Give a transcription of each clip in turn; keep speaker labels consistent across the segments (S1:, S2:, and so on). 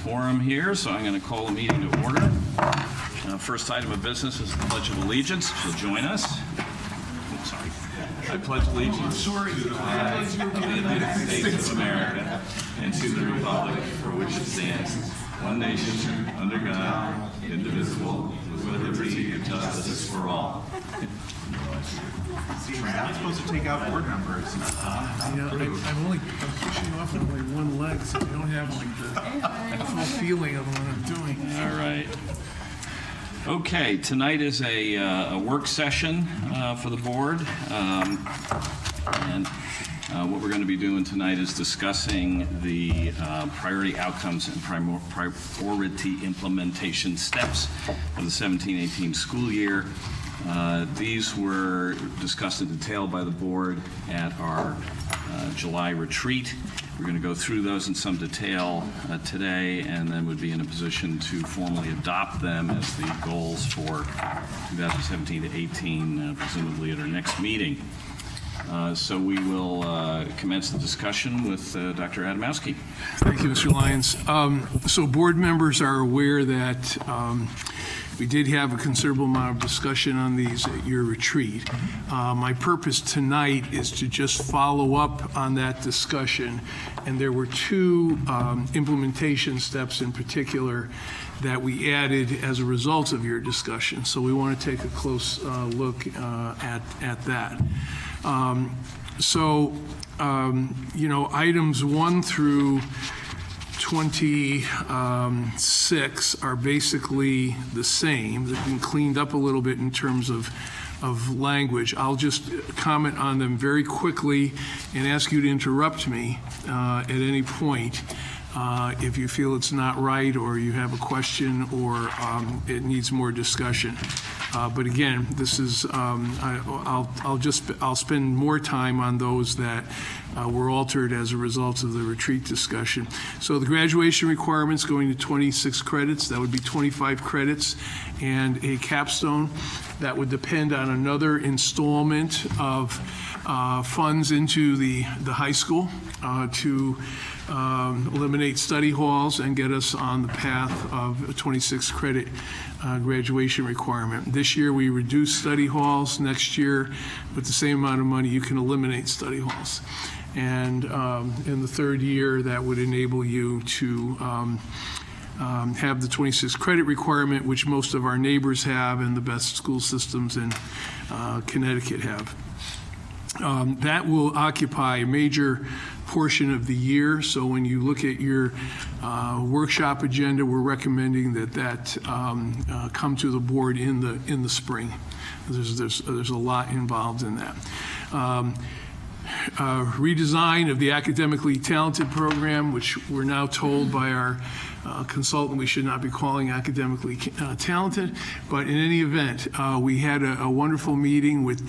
S1: quorum here, so I'm going to call the meeting to order. First item of business is the Pledge of Allegiance. So join us. Oops, sorry. I pledge allegiance to the flag of the United States of America and to the republic for which it stands, one nation, under God, indivisible, with liberty and justice for all.
S2: We're not supposed to take out board members.
S3: I'm pushing off on like one leg, so I don't have like the full feeling of what I'm doing.
S1: All right. Okay, tonight is a work session for the board. What we're going to be doing tonight is discussing the priority outcomes and priority implementation steps of the 17-18 school year. These were discussed in detail by the board at our July retreat. We're going to go through those in some detail today, and then would be in a position to formally adopt them as the goals for 2017 to 18, presumably at our next meeting. So we will commence the discussion with Dr. Adamowski.
S3: Thank you, Mr. Lyons. So board members are aware that we did have a considerable amount of discussion on these at your retreat. My purpose tonight is to just follow up on that discussion, and there were two implementation steps in particular that we added as a result of your discussion. So we want to take a close look at that. Items 1 through 26 are basically the same. They've been cleaned up a little bit in terms of language. I'll just comment on them very quickly and ask you to interrupt me at any point if you feel it's not right or you have a question or it needs more discussion. But again, this is I'll spend more time on those that were altered as a result of the retreat discussion. So the graduation requirements going to 26 credits, that would be 25 credits, and a capstone that would depend on another installment of funds into the high school to eliminate study halls and get us on the path of a 26 credit graduation requirement. This year we reduced study halls. Next year, with the same amount of money, you can eliminate study halls. And in the third year, that would enable you to have the 26 credit requirement, which most of our neighbors have and the best school systems in Connecticut have. That will occupy a major portion of the year. So when you look at your workshop agenda, we're recommending that come to the board in the spring. There's a lot involved in that. Redesign of the academically talented program, which we're now told by our consultant we should not be calling academically talented, but in any event, we had a wonderful meeting with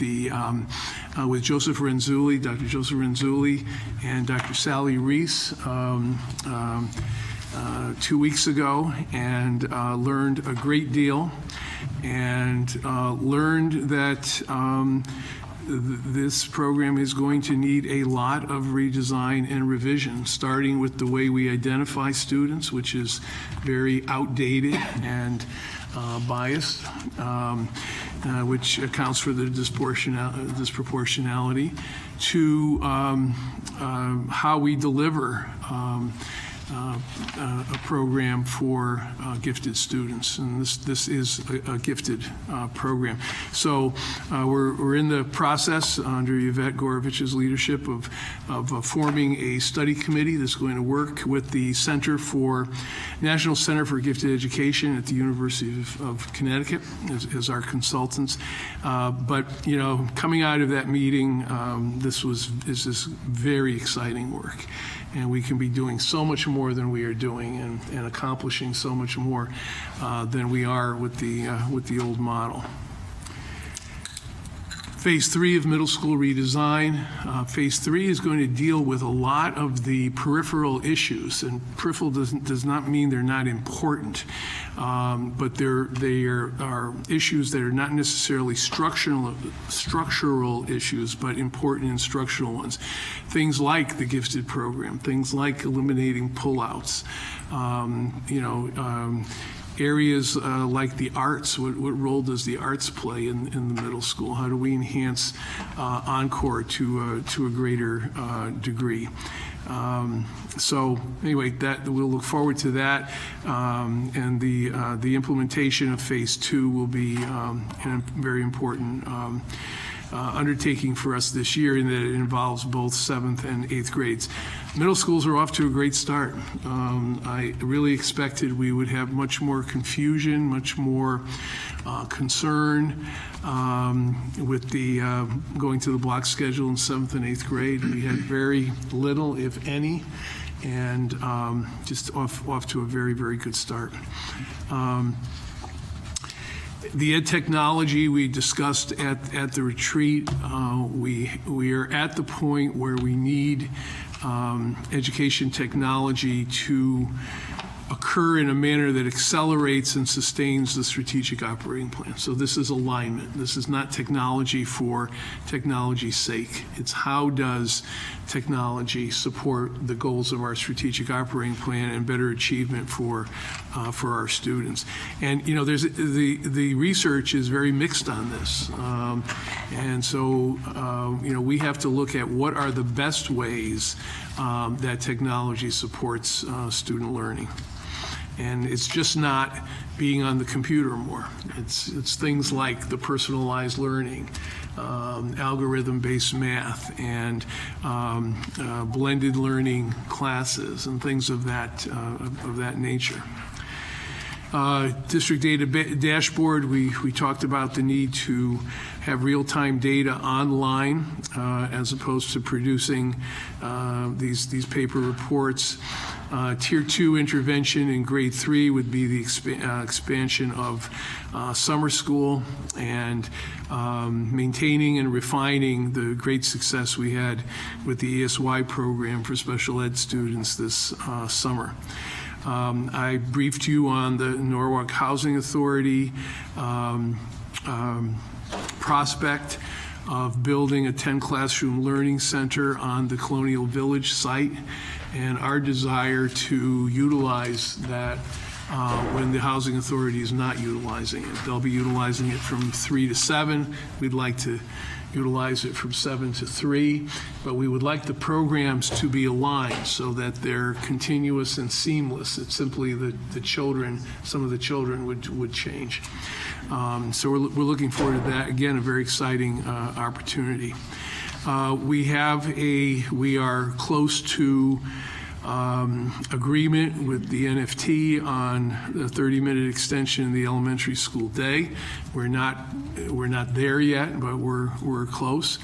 S3: with Joseph Renzulli, Dr. Joseph Renzulli, and Dr. Sally Reese 2 weeks ago, and learned a great deal, and learned that this program is going to need a lot of redesign and revision, starting with the way we identify students, which is very outdated and biased, which accounts for the disproportionality, to how we deliver a program for gifted students, and this is a gifted program. So we're in the process under Yvette Gorovich's leadership of forming a study committee that's going to work with the National Center for Gifted Education at the University of Connecticut as our consultants. But coming out of that meeting, this is very exciting work. And we can be doing so much more than we are doing, and accomplishing so much more than we are with the old model. Phase 3 of middle school redesign. Phase 3 is going to deal with a lot of the peripheral issues, and peripheral does not mean they're not important, but they are issues that are not necessarily structural issues, but important instructional ones. Things like the gifted program, things like eliminating pullouts, areas like the arts. What role does the arts play in the middle school? How do we enhance Encore to a greater degree? So anyway, that we'll look forward to that, and the implementation of Phase 2 will be a very important undertaking for us this year, in that it involves both 7th and 8th grades. Middle schools are off to a great start. I really expected we would have much more confusion, much more concern with the going to the block schedule in 7th and 8th grade. We had very little, if any, and just off to a very, very good start. The ed technology we discussed at the retreat, we are at the point where we need education technology to occur in a manner that accelerates and sustains the strategic operating plan. So this is alignment. This is not technology for technology's sake. It's how does technology support the goals of our strategic operating plan and better achievement for our students. And there's the research is very mixed on this, and so we have to look at what are the best ways that technology supports student learning. And it's just not being on the computer more. It's things like the personalized learning, algorithm-based math, and blended learning classes, and things of that nature. District data dashboard, we talked about the need to have real-time data online as opposed to producing these paper reports. Tier 2 intervention in grade 3 would be the expansion of summer school, and maintaining and refining the great success we had with the ESY program for special ed students this summer. I briefed you on the Norwalk Housing Authority prospect of building a 10-classroom learning center on the Colonial Village site, and our desire to utilize that when the Housing Authority is not utilizing it. They'll be utilizing it from 3 to 7. We'd like to utilize it from 7 to 3, but we would like the programs to be aligned so that they're continuous and seamless. It's simply the children, some of the children would change. So we're looking forward to that. Again, a very exciting opportunity. We are close to agreement with the NFT on the 30-minute extension of the elementary school day. We're not there yet, but we're close,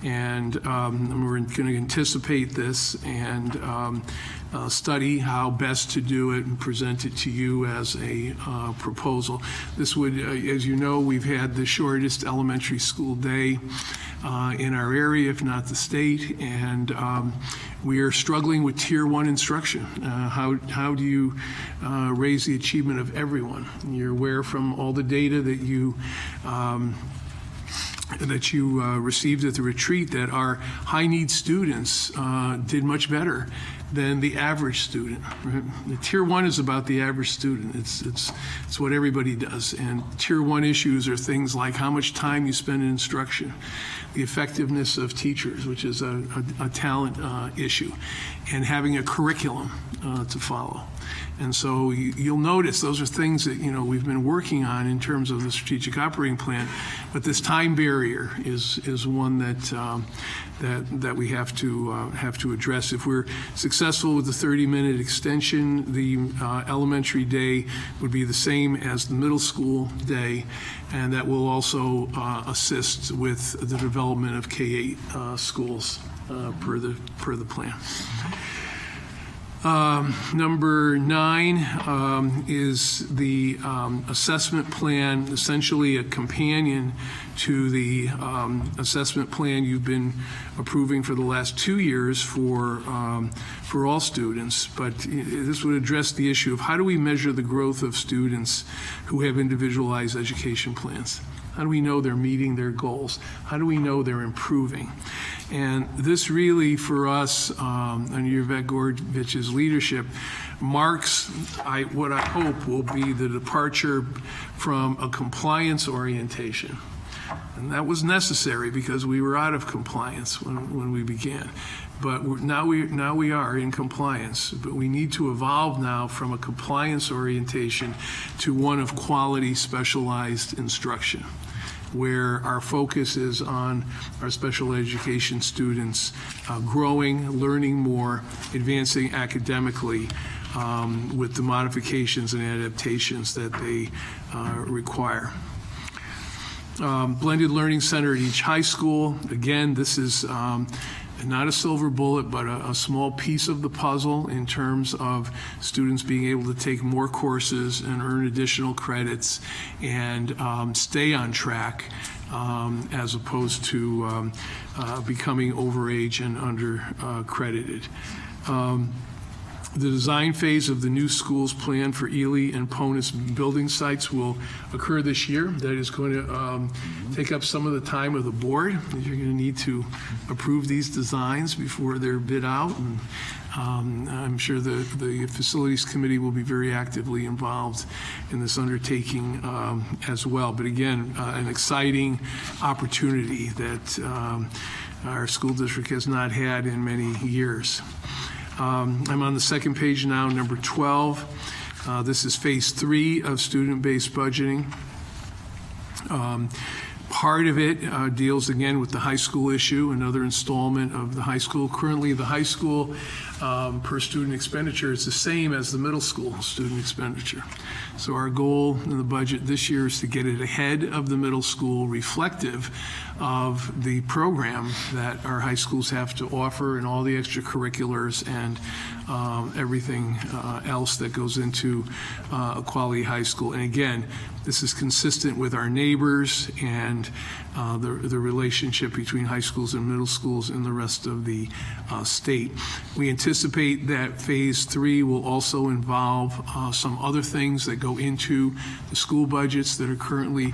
S3: and we're going to anticipate this and study how best to do it and present it to you as a proposal. This would, as you know, we've had the shortest elementary school day in our area, if not the state, and we are struggling with Tier 1 instruction. How do you raise the achievement of everyone? You're aware from all the data that you received at the retreat that our high-need students did much better than the average student. Right? The Tier 1 is about the average student. It's what everybody does. And Tier 1 issues are things like how much time you spend in instruction, the effectiveness of teachers, which is a talent issue, and having a curriculum to follow. And so you'll notice those are things that we've been working on in terms of the strategic operating plan, but this time barrier is one that we have to address. If we're successful with the 30-minute extension, the elementary day would be the same as the middle school day, and that will also assist with the development of K-8 schools per the plan. Number 9 is the assessment plan, essentially a companion to the assessment plan you've been approving for the last 2 years for all students. But this would address the issue of how do we measure the growth of students who have individualized education plans? How do we know they're meeting their goals? How do we know they're improving? And this really, for us, under Yvette Gorvich's leadership, marks what I hope will be the departure from a compliance orientation. And that was necessary because we were out of compliance when we began. But now we are in compliance. But we need to evolve now from a compliance orientation to one of quality specialized instruction, where our focus is on our special education students growing, learning more, advancing academically with the modifications and adaptations that they require. Blended Learning Center at each high school. Again, this is not a silver bullet, but a small piece of the puzzle in terms of students being able to take more courses and earn additional credits and stay on track as opposed to becoming overage and under-credited. The design phase of the new schools plan for Ely and Ponus building sites will occur this year. That is going to take up some of the time of the board. You're going to need to approve these designs before they're bid out. And I'm sure the facilities committee will be very actively involved in this undertaking as well. But again, an exciting opportunity that our school district has not had in many years. I'm on the second page now, number 12. This is phase 3 of student-based budgeting. Part of it deals again with the high school issue, another installment of the high school. Currently, the high school per student expenditure is the same as the middle school student expenditure. So our goal in the budget this year is to get it ahead of the middle school, reflective of the program that our high schools have to offer and all the extracurriculars and everything else that goes into a quality high school. And again, this is consistent with our neighbors and the relationship between high schools and middle schools in the rest of the state. We anticipate that phase 3 will also involve some other things that go into the school budgets that are currently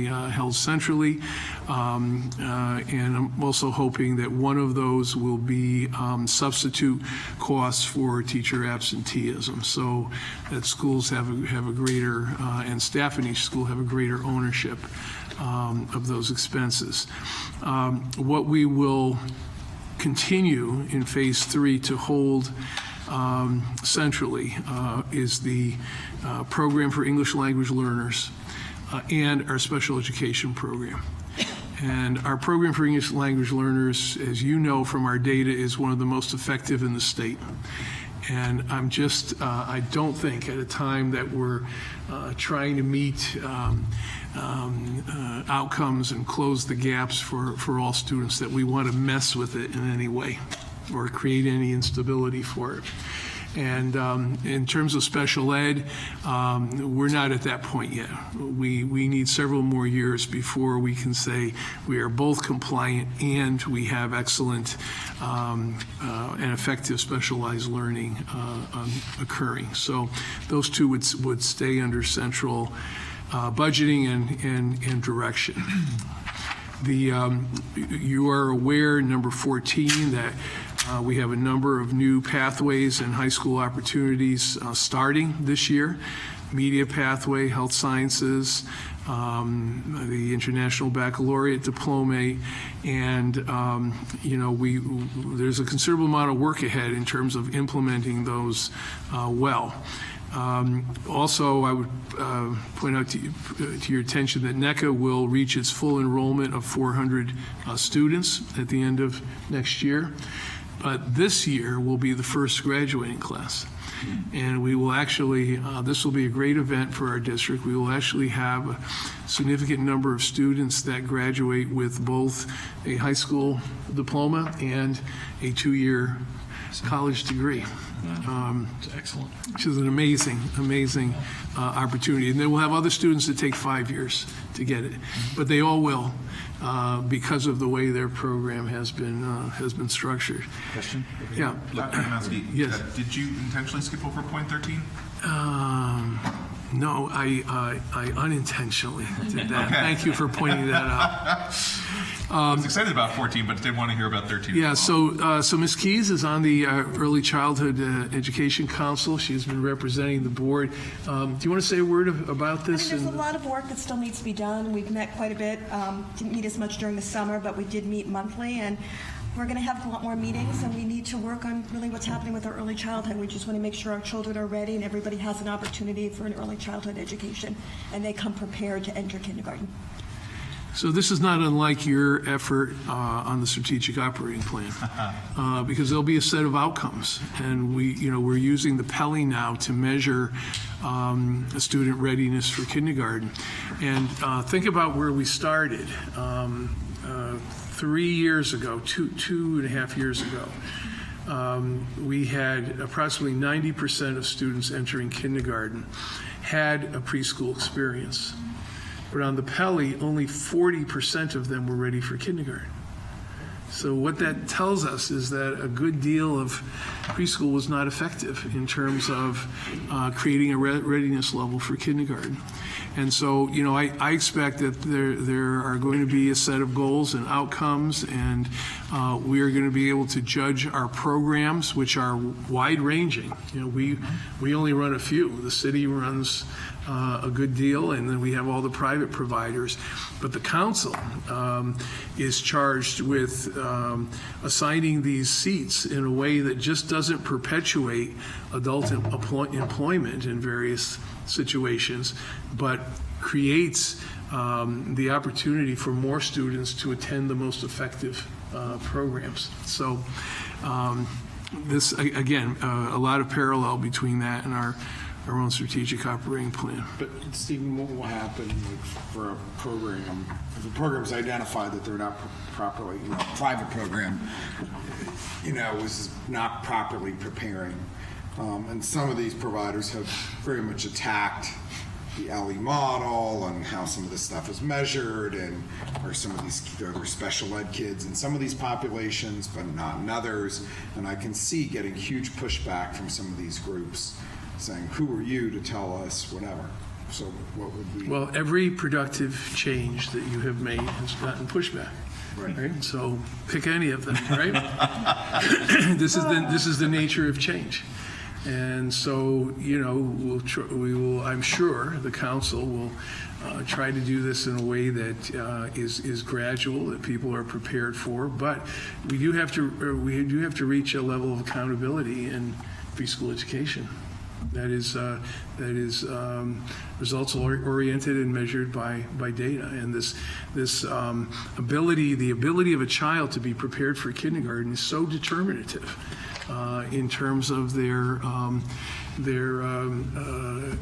S3: held centrally, and I'm also hoping that one of those will be substitute costs for teacher absenteeism, so that schools have a greater and staff in each school have a greater ownership of those expenses. What we will continue in phase 3 to hold centrally is the program for English language learners and our special education program. And our program for English language learners, as you know from our data, is one of the most effective in the state. And I'm just, I don't think at a time that we're trying to meet outcomes and close the gaps for all students that we want to mess with it in any way or create any instability for it. And in terms of special ed, we're not at that point yet. We need several more years before we can say we are both compliant and we have excellent and effective specialized learning occurring. So those two would stay under central budgeting and direction. You are aware, number 14, that we have a number of new pathways and high school opportunities starting this year. Media pathway, health sciences, the International Baccalaureate Diploma, and there's a considerable amount of work ahead in terms of implementing those well. Also, I would point out to your attention that NECA will reach its full enrollment of 400 students at the end of next year. But this year will be the first graduating class. And we will actually, this will be a great event for our district. We will actually have a significant number of students that graduate with both a high school diploma and a 2-year college degree.
S1: It's excellent.
S3: Which is an amazing opportunity. And then we'll have other students that take 5 years to get it, but they all will because of the way their program has been structured.
S2: Question?
S3: Yeah.
S2: Dr. Adamowski,
S3: Yes.
S2: did you intentionally skip over point 13?
S3: No, I unintentionally did that.
S2: Okay.
S3: Thank you for pointing that out.
S2: I was excited about 14, but did want to hear about 13.
S3: Yeah,
S2: as well.
S3: so Ms. Keys is on the Early Childhood Education Council. She's been representing the board. Do you want to say a word about this?
S4: There's a lot of work that still needs to be done. We've met quite a bit. Didn't meet as much during the summer, but we did meet monthly, and we're going to have a lot more meetings, and we need to work on really what's happening with our early childhood. We just want to make sure our children are ready and everybody has an opportunity for an early childhood education, and they come prepared to enter kindergarten.
S3: So this is not unlike your effort on the strategic operating plan, because there'll be a set of outcomes, and we're using the Peli now to measure student readiness for kindergarten. And think about where we started 3 years ago, two and a half years ago. We had approximately 90% of students entering kindergarten had a preschool experience. But on the Peli, only 40% of them were ready for kindergarten. So what that tells us is that a good deal of preschool was not effective in terms of creating a readiness level for kindergarten. And so, I expect that there are going to be a set of goals and outcomes, and we are going to be able to judge our programs, which are wide-ranging. We only run a few. The city runs a good deal, and then we have all the private providers. But the council is charged with assigning these seats in a way that just doesn't perpetuate adult employment in various situations, but creates the opportunity for more students to attend the most effective programs. So this, again, a lot of parallel between that and our own strategic operating plan.
S5: But Stephen, what will happen for a program, if a program's identified that they're not properly, private program, is not properly preparing, and some of these providers have very much attacked the LE model and how some of this stuff is measured, and or some of these there are special ed kids in some of these populations, but not in others, and I can see getting huge pushback from some of these groups saying, who are you to tell us whatever? So what would we...
S3: Well, every productive change that you have made has gotten pushback. Right? So pick any of them, right? This is the nature of change. And so, we will, I'm sure the council will try to do this in a way that is gradual, that people are prepared for, but we do have to reach a level of accountability in preschool education. That is results oriented and measured by data, and this ability of a child to be prepared for kindergarten is so determinative in terms of their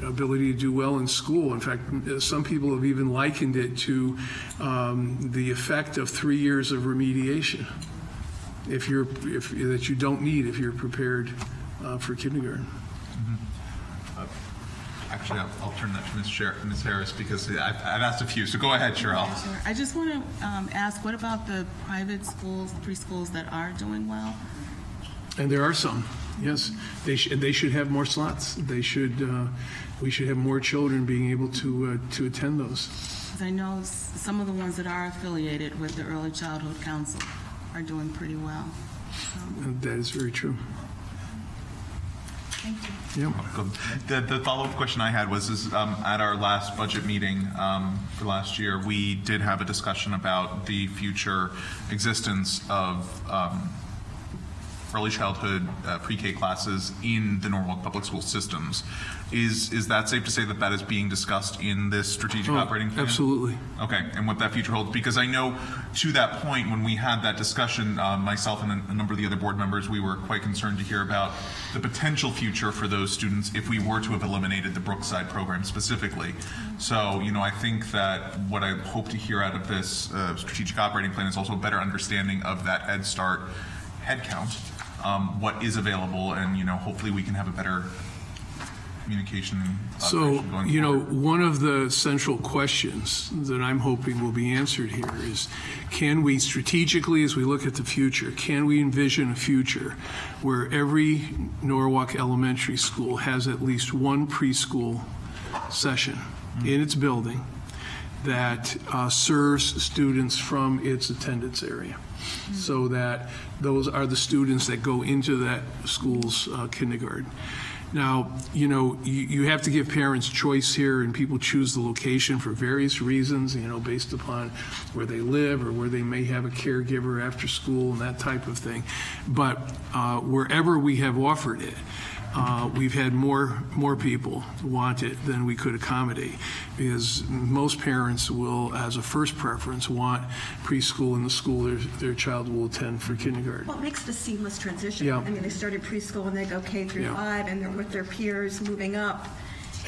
S3: ability to do well in school. In fact, some people have even likened it to the effect of 3 years of remediation that you don't need if you're prepared for kindergarten.
S2: Actually, I'll turn that to Ms. Harris because I've asked a few. So go ahead, Cheryl.
S6: Sure. I just want to ask, what about the private schools, preschools that are doing well?
S3: And there are some, yes. They should have more slots. We should have more children being able to attend those.
S6: Because I know some of the ones that are affiliated with the Early Childhood Council are doing pretty well. So.
S3: That is very true.
S6: Thank you.
S3: Yep.
S2: The follow-up question I had was at our last budget meeting for last year, we did have a discussion about the future existence of early childhood pre-K classes in the Norwalk public school systems. Is that safe to say that that is being discussed in this strategic operating plan?
S3: Absolutely.
S2: Okay, and what that future holds, because I know to that point when we had that discussion, myself and a number of the other board members, we were quite concerned to hear about the potential future for those students if we were to have eliminated the Brookside program specifically. So, I think that what I hope to hear out of this strategic operating plan is also a better understanding of that Head Start headcount what is available, and, hopefully we can have a better communication
S3: So,
S2: session going forward.
S3: one of the central questions that I'm hoping will be answered here is, can we strategically, as we look at the future, can we envision a future where every Norwalk elementary school has at least one preschool session in its building that serves students from its attendance area, so that those are the students that go into that school's kindergarten? Now, you have to give parents choice here, and people choose the location for various reasons, based upon where they live or where they may have a caregiver after school and that type of thing. But wherever we have offered it, we've had more people want it than we could accommodate, because most parents will, as a first preference, want preschool in the school their child will attend for kindergarten.
S4: Well, it makes it a seamless transition.
S3: Yeah.
S4: I mean, they started preschool and they go K through
S3: Yeah.
S4: 5, and they're with their peers moving up.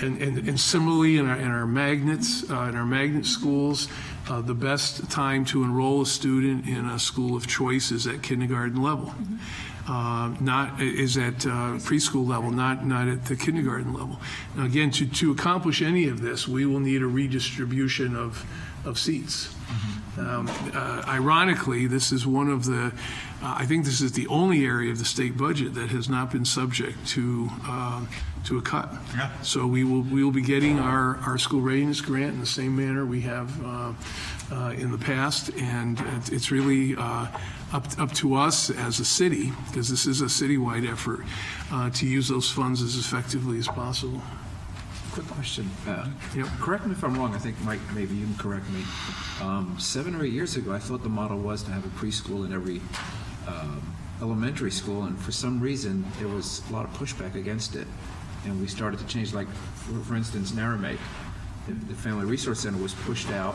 S3: And similarly, in our magnets, in our magnet schools, the best time to enroll a student in a school of choice is at kindergarten level. Is at preschool level, not at the kindergarten level. Now, again, to accomplish any of this, we will need a redistribution of seats. Ironically, this is one of the, I think this is the only area of the state budget that has not been subject to a cut.
S2: Yeah.
S3: So we will be getting our school readiness grant in the same manner we have in the past, and it's really up to us as a city, because this is a citywide effort, to use those funds as effectively as possible.
S7: Quick question.
S3: Yep.
S7: Correct me if I'm wrong. I think, Mike, maybe you can correct me. 7 or 8 years ago, I thought the model was to have a preschool in every elementary school, and for some reason, there was a lot of pushback against it. And we started to change, like, for instance, Narragansett, the Family Resource Center was pushed out.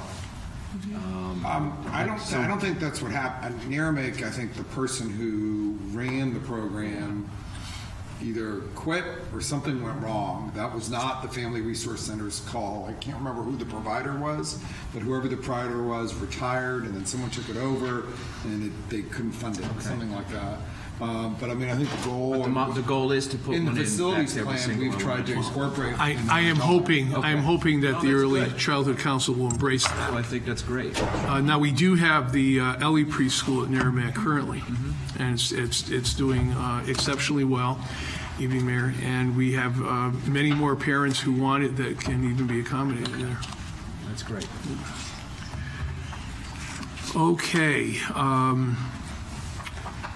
S5: I don't think that's what happened. Narragansett, I think the person who ran the program either quit or something went wrong. That was not the Family Resource Center's call. I can't remember who the provider was, but whoever the provider was retired, and then someone took it over, and they couldn't fund it, something like that. But I mean, I think the goal
S7: The goal is to put
S5: in the
S7: one in
S5: facilities
S7: back to every
S5: plan,
S7: single
S5: we've tried to
S7: elementary.
S5: incorporate.
S3: I am hoping that the
S7: that's
S3: Early
S7: good.
S3: Childhood Council will embrace that.
S7: Well, I think that's great.
S3: Now, we do have the Ellie preschool at Narragansett currently, and it's doing exceptionally well, Evening Mayor, and we have many more parents who want it that can even be accommodated there.
S7: That's great.
S3: Okay.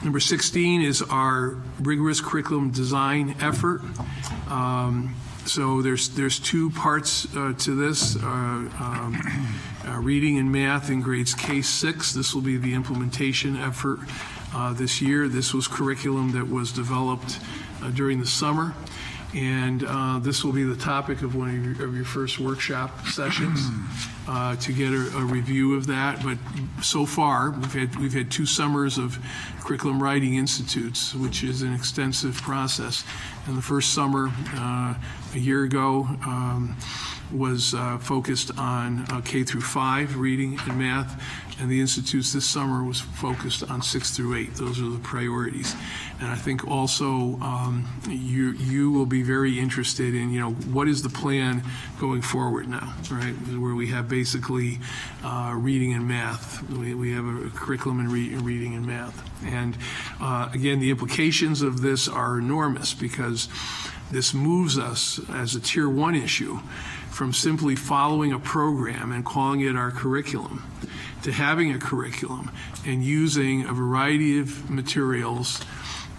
S3: Number 16 is our rigorous curriculum design effort. So there's two parts to this. Reading and math in grades K-6. This will be the implementation effort this year. This was curriculum that was developed during the summer. And this will be the topic of one of your first workshop sessions to get a review of that. But so far, we've had 2 summers of curriculum writing institutes, which is an extensive process. And the first summer, a year ago, was focused on K through 5 reading and math, and the institutes this summer was focused on 6 through 8. Those are the priorities. And I think also you will be very interested in, what is the plan going forward now, right? Where we have basically reading and math. We have a curriculum in reading and math. And again, the implications of this are enormous, because this moves us as a Tier 1 issue from simply following a program and calling it our curriculum to having a curriculum and using a variety of materials,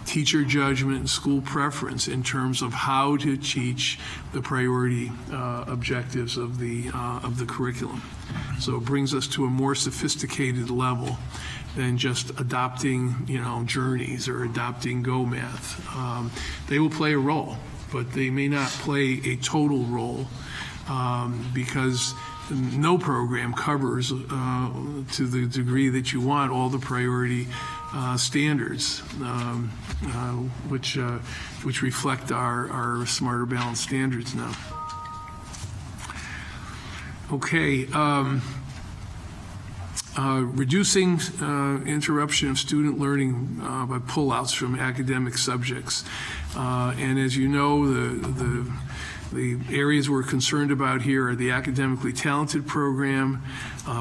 S3: teacher judgment, and school preference in terms of how to teach the priority objectives of the curriculum. So it brings us to a more sophisticated level than just adopting, journeys or adopting Go Math. They will play a role, but they may not play a total role, because no program covers to the degree that you want all the priority standards, which reflect our Smarter Balanced standards now. Reducing interruption of student learning by pullouts from academic subjects. And as you know, the areas we're concerned about here are the academically talented program,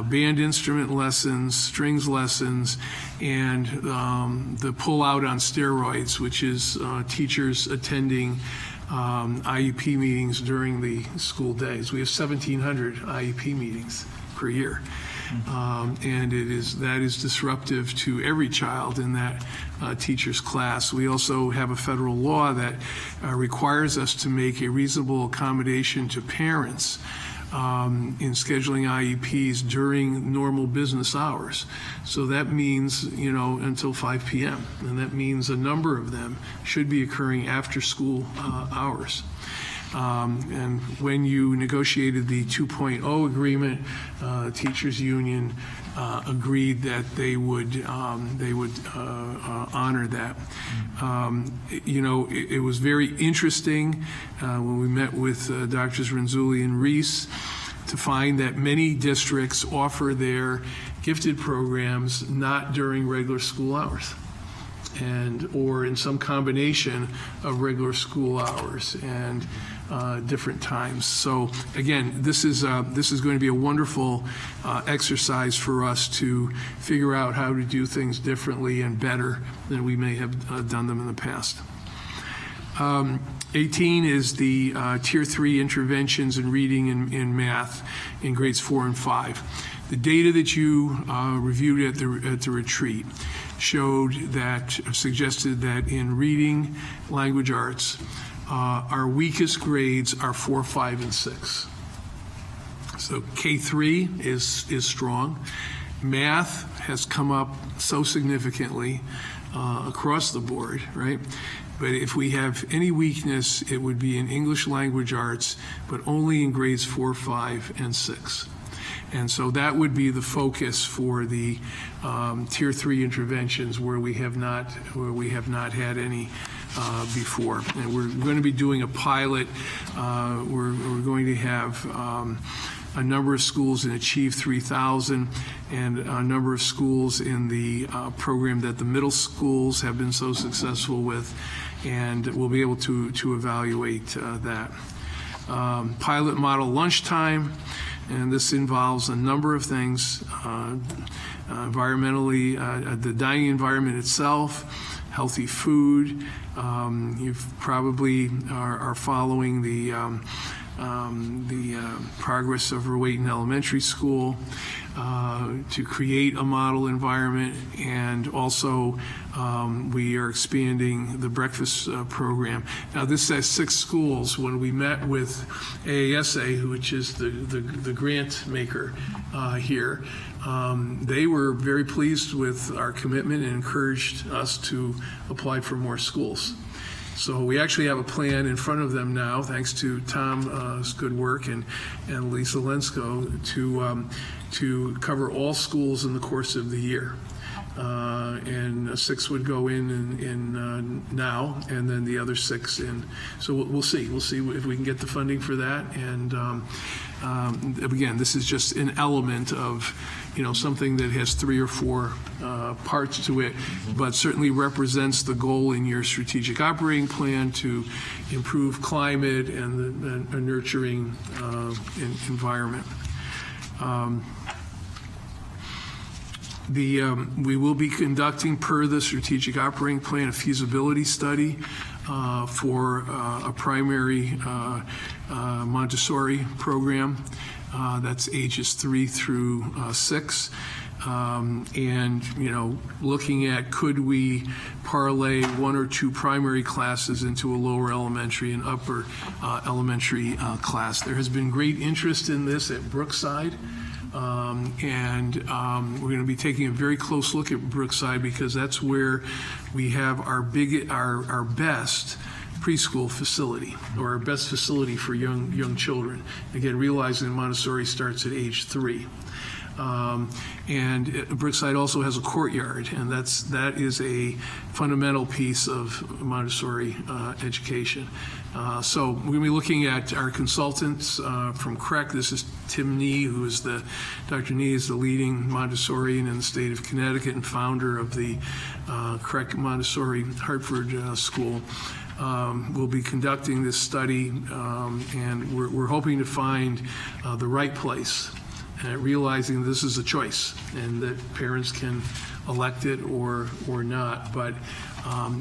S3: band instrument lessons, strings lessons, and the pullout on steroids, which is teachers attending IEP meetings during the school days. We have 1,700 IEP meetings per year. And that is disruptive to every child in that teacher's class. We also have a federal law that requires us to make a reasonable accommodation to parents in scheduling IEPs during normal business hours. So that means, until 5 p.m. And that means a number of them should be occurring after school hours. And when you negotiated the 2.0 agreement, teachers union agreed that they would honor that. It was very interesting when we met with Drs. Renzulli and Reese to find that many districts offer their gifted programs not during regular school hours, or in some combination of regular school hours and different times. So again, this is going to be a wonderful exercise for us to figure out how to do things differently and better than we may have done them in the past. 18 is the Tier 3 interventions in reading and math in grades 4 and 5. The data that you reviewed at the retreat suggested that in reading language arts, our weakest grades are 4, 5, and 6. So K3 is strong. Math has come up so significantly across the board, right? But if we have any weakness, it would be in English language arts, but only in grades 4, 5, and 6. And so that would be the focus for the Tier 3 interventions where we have not had any before. And we're going to be doing a pilot. We're going to have a number of schools in Achieve 3000 and a number of schools in the program that the middle schools have been so successful with, and we'll be able to evaluate that. Pilot model lunchtime, and this involves a number of things. Environmentally, the dining environment itself, healthy food. You've probably are following the progress of Rowayton Elementary School to create a model environment, and also we are expanding the breakfast program. Now this has 6 schools. When we met with AASA, which is the grant maker here, they were very pleased with our commitment and encouraged us to apply for more schools. So we actually have a plan in front of them now, thanks to Tom's good work and Lisa Lensko, to cover all schools in the course of the year. And 6 would go in now, and then the other 6 in. So we'll see. We'll see if we can get the funding for that. And again, this is just an element of something that has 3 or 4 parts to it, but certainly represents the goal in your strategic operating plan to improve climate and a nurturing environment. We will be conducting, per the strategic operating plan, a feasibility study for a primary Montessori program that's ages 3 through 6. And looking at, could we parlay 1 or 2 primary classes into a lower elementary and upper elementary class. There has been great interest in this at Brookside. And we're going to be taking a very close look at Brookside, because that's where we have our best preschool facility, or our best facility for young children. Again, realizing Montessori starts at age 3. And Brookside also has a courtyard, and that is a fundamental piece of Montessori education. So we're going to be looking at our consultants from CREC. This is Tim Nee, who is Dr. Nee is the leading Montessorian in the state of Connecticut and founder of the CREC Montessori Hartford School. We'll be conducting this study, and we're hoping to find the right place, realizing this is a choice and that parents can elect it or not, but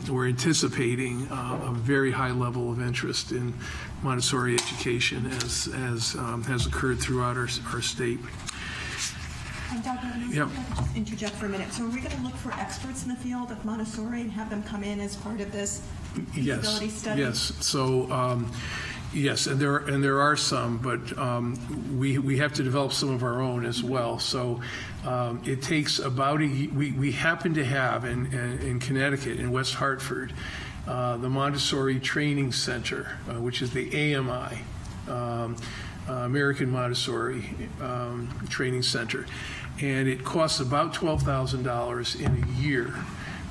S3: we're anticipating a very high level of interest in Montessori education as has occurred throughout our state.
S4: Dr. Evans,
S3: Yep.
S4: if I could just interject for a minute. So are we going to look for experts in the field of Montessori and have them come in as part of this feasibility study?
S3: Yes. So, yes, and there are some, but we have to develop some of our own as well. So it takes about we happen to have in Connecticut, in West Hartford, the Montessori Training Center, which is the AMI, American Montessori Training Center. And it costs about $12,000 in a year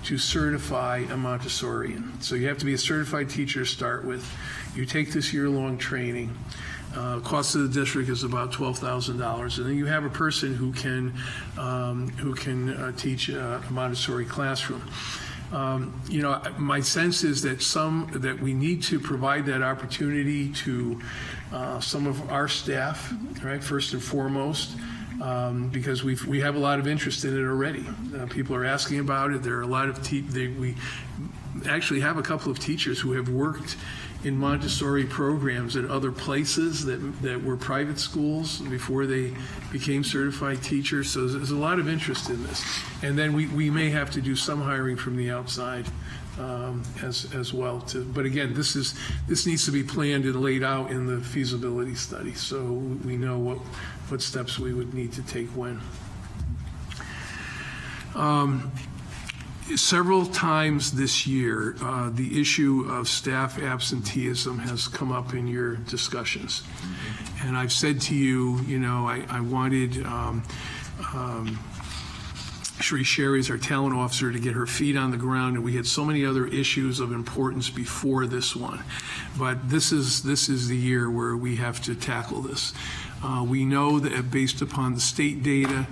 S3: to certify a Montessorian. So you have to be a certified teacher to start with. You take this year-long training. Cost of the district is about $12,000, and then you have a person who can teach a Montessori classroom. My sense is that we need to provide that opportunity to some of our staff, right, first and foremost. Because we have a lot of interest in it already. People are asking about it. There are a lot of we actually have a couple of teachers who have worked in Montessori programs at other places that were private schools before they became certified teachers. So there's a lot of interest in this. And then we may have to do some hiring from the outside as well. But again, this needs to be planned and laid out in the feasibility study, so we know what steps we would need to take when. Several times this year, the issue of staff absenteeism has come up in your discussions. And I've said to you, I wanted Sherry Sherry's our talent officer to get her feet on the ground, and we had so many other issues of importance before this one. But this is the year where we have to tackle this. We know that based upon the state data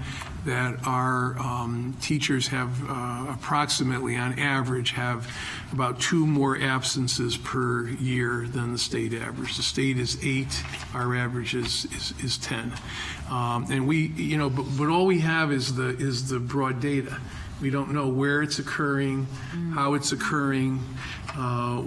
S3: that our teachers have approximately, on average, have about 2 more absences per year than the state average. The state is 8, our average is 10. And we, but all we have is the broad data. We don't know where it's occurring, how it's occurring.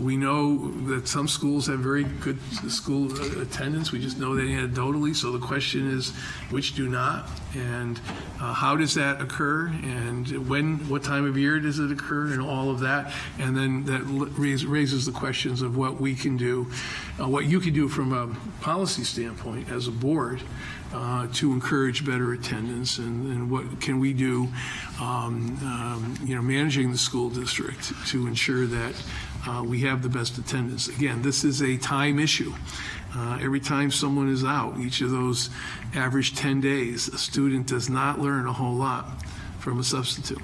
S3: We know that some schools have very good school attendance. We just know that anecdotally. So the question is, which do not, and how does that occur, and what time of year does it occur, and all of that. And then that raises the questions of what we can do, what you can do from a policy standpoint as a board to encourage better attendance, and what can we do, managing the school district to ensure that we have the best attendance. Again, this is a time issue. Every time someone is out, each of those average 10 days, a student does not learn a whole lot from a substitute.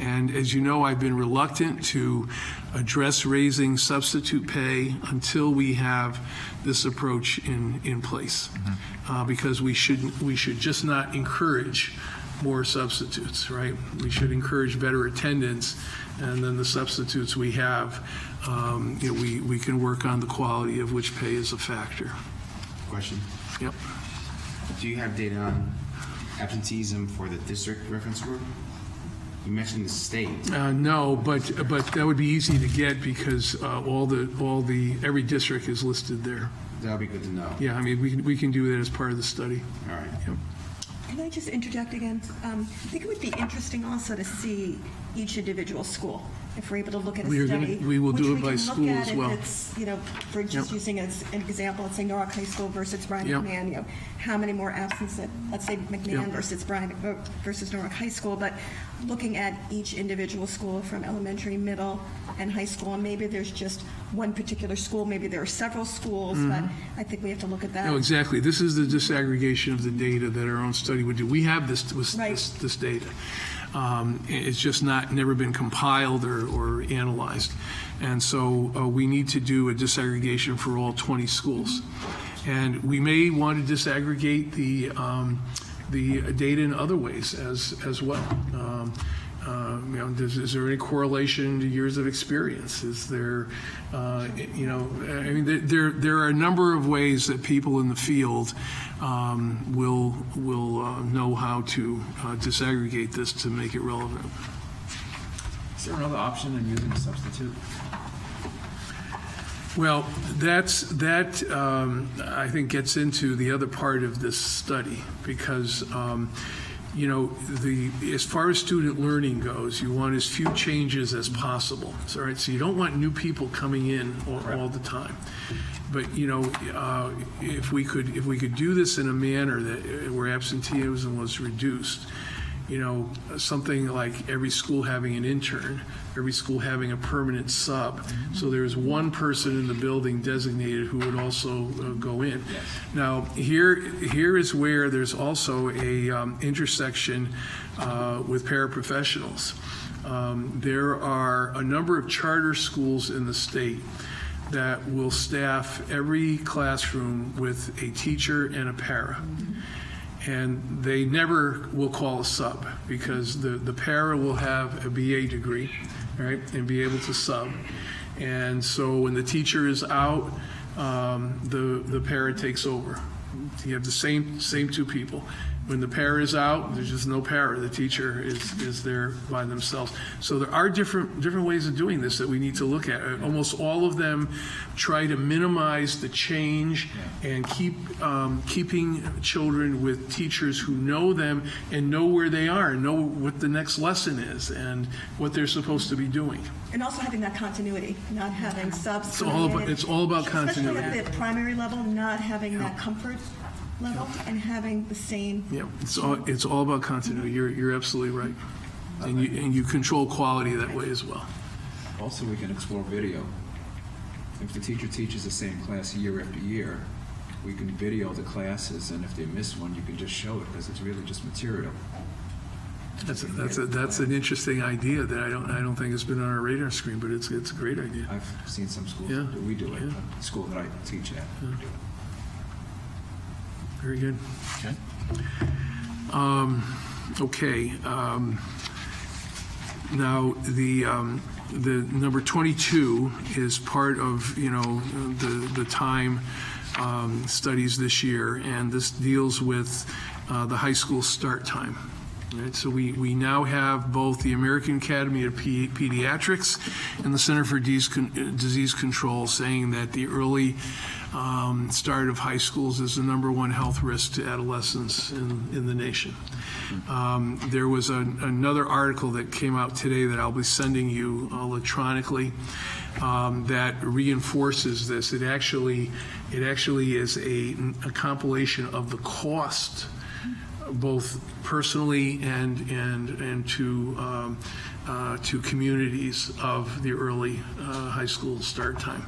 S3: And as you know, I've been reluctant to address raising substitute pay until we have this approach in place, because we should just not encourage more substitutes, right? We should encourage better attendance, and then the substitutes we have, we can work on the quality of which pay is a factor.
S8: Question.
S3: Yep.
S8: Do you have data on absenteeism for the district reference group? You mentioned the state.
S3: No, but that would be easy to get because every district is listed there.
S8: That would be good to know.
S3: Yeah, I mean, we can do that as part of the study.
S8: All right.
S3: Yep.
S4: Can I just interject again? I think it would be interesting also to see each individual school, if we're able to look at a study.
S3: We will do it by
S4: which we
S3: school
S4: can look
S3: as
S4: at
S3: well.
S4: if it's, for just using as an example, let's say Norwalk High School versus Bryan
S3: Yep.
S4: McMahon, how many more absences, let's say McMahon
S3: Yep.
S4: versus Norwalk High School, but looking at each individual school from elementary, middle, and high school, and maybe there's just one particular school, maybe there are several schools, but I think we have to look at that.
S3: No, exactly. This is the disaggregation of the data that our own study would do. We have this
S4: Right.
S3: data. It's just never been compiled or analyzed. And so we need to do a disaggregation for all 20 schools. And we may want to disaggregate the data in other ways as well. Is there any correlation to years of experience? Is there, there are a number of ways that people in the field will know how to disaggregate this to make it relevant.
S7: Is there another option in using a substitute?
S3: Well, that I think gets into the other part of this study because, as far as student learning goes, you want as few changes as possible. So, right, so you don't want new people coming in all the time. But if we could do this in a manner where absenteeism was reduced, something like every school having an intern, every school having a permanent sub. So there's one person in the building designated who would also go in.
S7: Yes.
S3: Now, here is where there's also a intersection with paraprofessionals. There are a number of charter schools in the state that will staff every classroom with a teacher and a para. And they never will call a sub because the para will have a BA degree, right, and be able to sub. And so when the teacher is out, the para takes over. You have the same two people. When the para is out, there's just no para. The teacher is there by themselves. So there are different ways of doing this that we need to look at. Almost all of them try to minimize the change and keeping children with teachers who know them and know where they are and know what the next lesson is and what they're supposed to be doing.
S4: And also having that continuity, not having subs.
S3: It's all about continuity.
S4: Especially at the primary level, not having that comfort level and having the same.
S3: Yeah, it's all about continuity. You're absolutely right, and you control quality that way as well.
S7: Also, we can explore video. If the teacher teaches the same class year after year, we can video the classes, and if they miss one, you can just show it because it's really just material.
S3: That's an interesting idea that I don't think has been on our radar screen, but it's a great idea.
S7: I've seen some schools
S3: Yeah.
S7: that we do it.
S3: Yeah.
S7: The school that I teach at, we do it.
S3: Very good.
S1: Okay.
S3: Okay. Now the number 22 is part of the time studies this year, and this deals with the high school start time. Right, so we now have both the American Academy of Pediatrics and the Center for Disease Control saying that the early start of high schools is the #1 health risk to adolescents in the nation. There was another article that came out today that I'll be sending you electronically that reinforces this. It actually is a compilation of the cost, both personally and to communities of the early high school start time.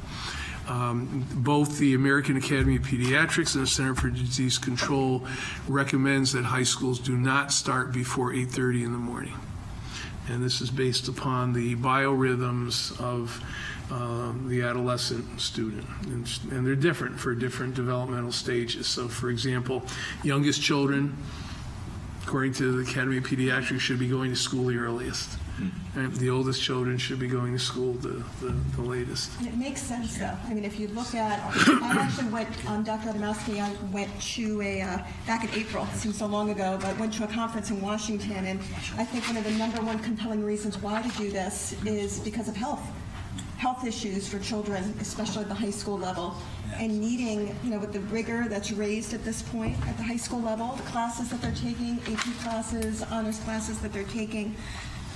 S3: Both the American Academy of Pediatrics and the Center for Disease Control recommends that high schools do not start before 8:30 in the morning. And this is based upon the biorhythms of the adolescent student. And they're different for different developmental stages. So, for example, youngest children, according to the Academy of Pediatrics, should be going to school the earliest. And the oldest children should be going to school the latest.
S4: And it makes sense, though. I mean, if you look at, I actually went, Dr. Adamowski, I went to back in April, it seems so long ago, but went to a conference in Washington, and I think one of the #1 compelling reasons why to do this is because of health issues for children, especially at the high school level, and needing, with the rigor that's raised at this point at the high school level, the classes that they're taking, AP classes, honors classes that they're taking,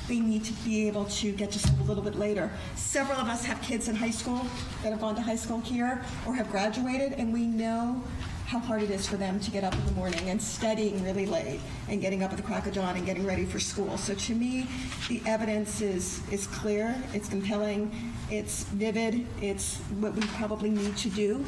S4: they need to be able to get to school a little bit later. Several of us have kids in high school that have gone to high school here or have graduated, and we know how hard it is for them to get up in the morning and studying really late and getting up at the crack of dawn and getting ready for school. So to me, the evidence is clear, it's compelling, it's vivid, it's what we probably need to do.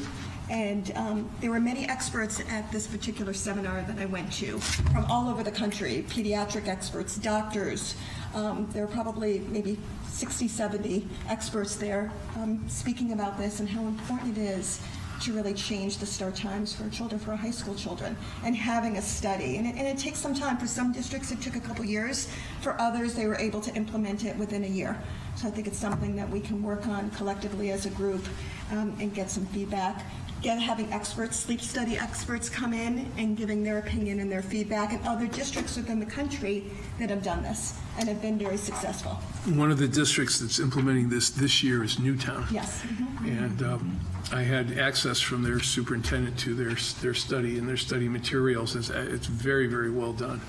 S4: And there were many experts at this particular seminar that I went to from all over the country, pediatric experts, doctors. There were probably maybe 60, 70 experts there speaking about this and how important it is to really change the start times for children, for our high school children, and having a study. And it takes some time. For some districts, it took a couple years. For others, they were able to implement it within a year. So I think it's something that we can work on collectively as a group and get some feedback. Again, having experts, sleep study experts come in and giving their opinion and their feedback, and other districts within the country that have done this and have been very successful.
S3: One of the districts that's implementing this year is Newtown.
S4: Yes.
S3: And I had access from their superintendent to their study and their study materials. It's very, very well done.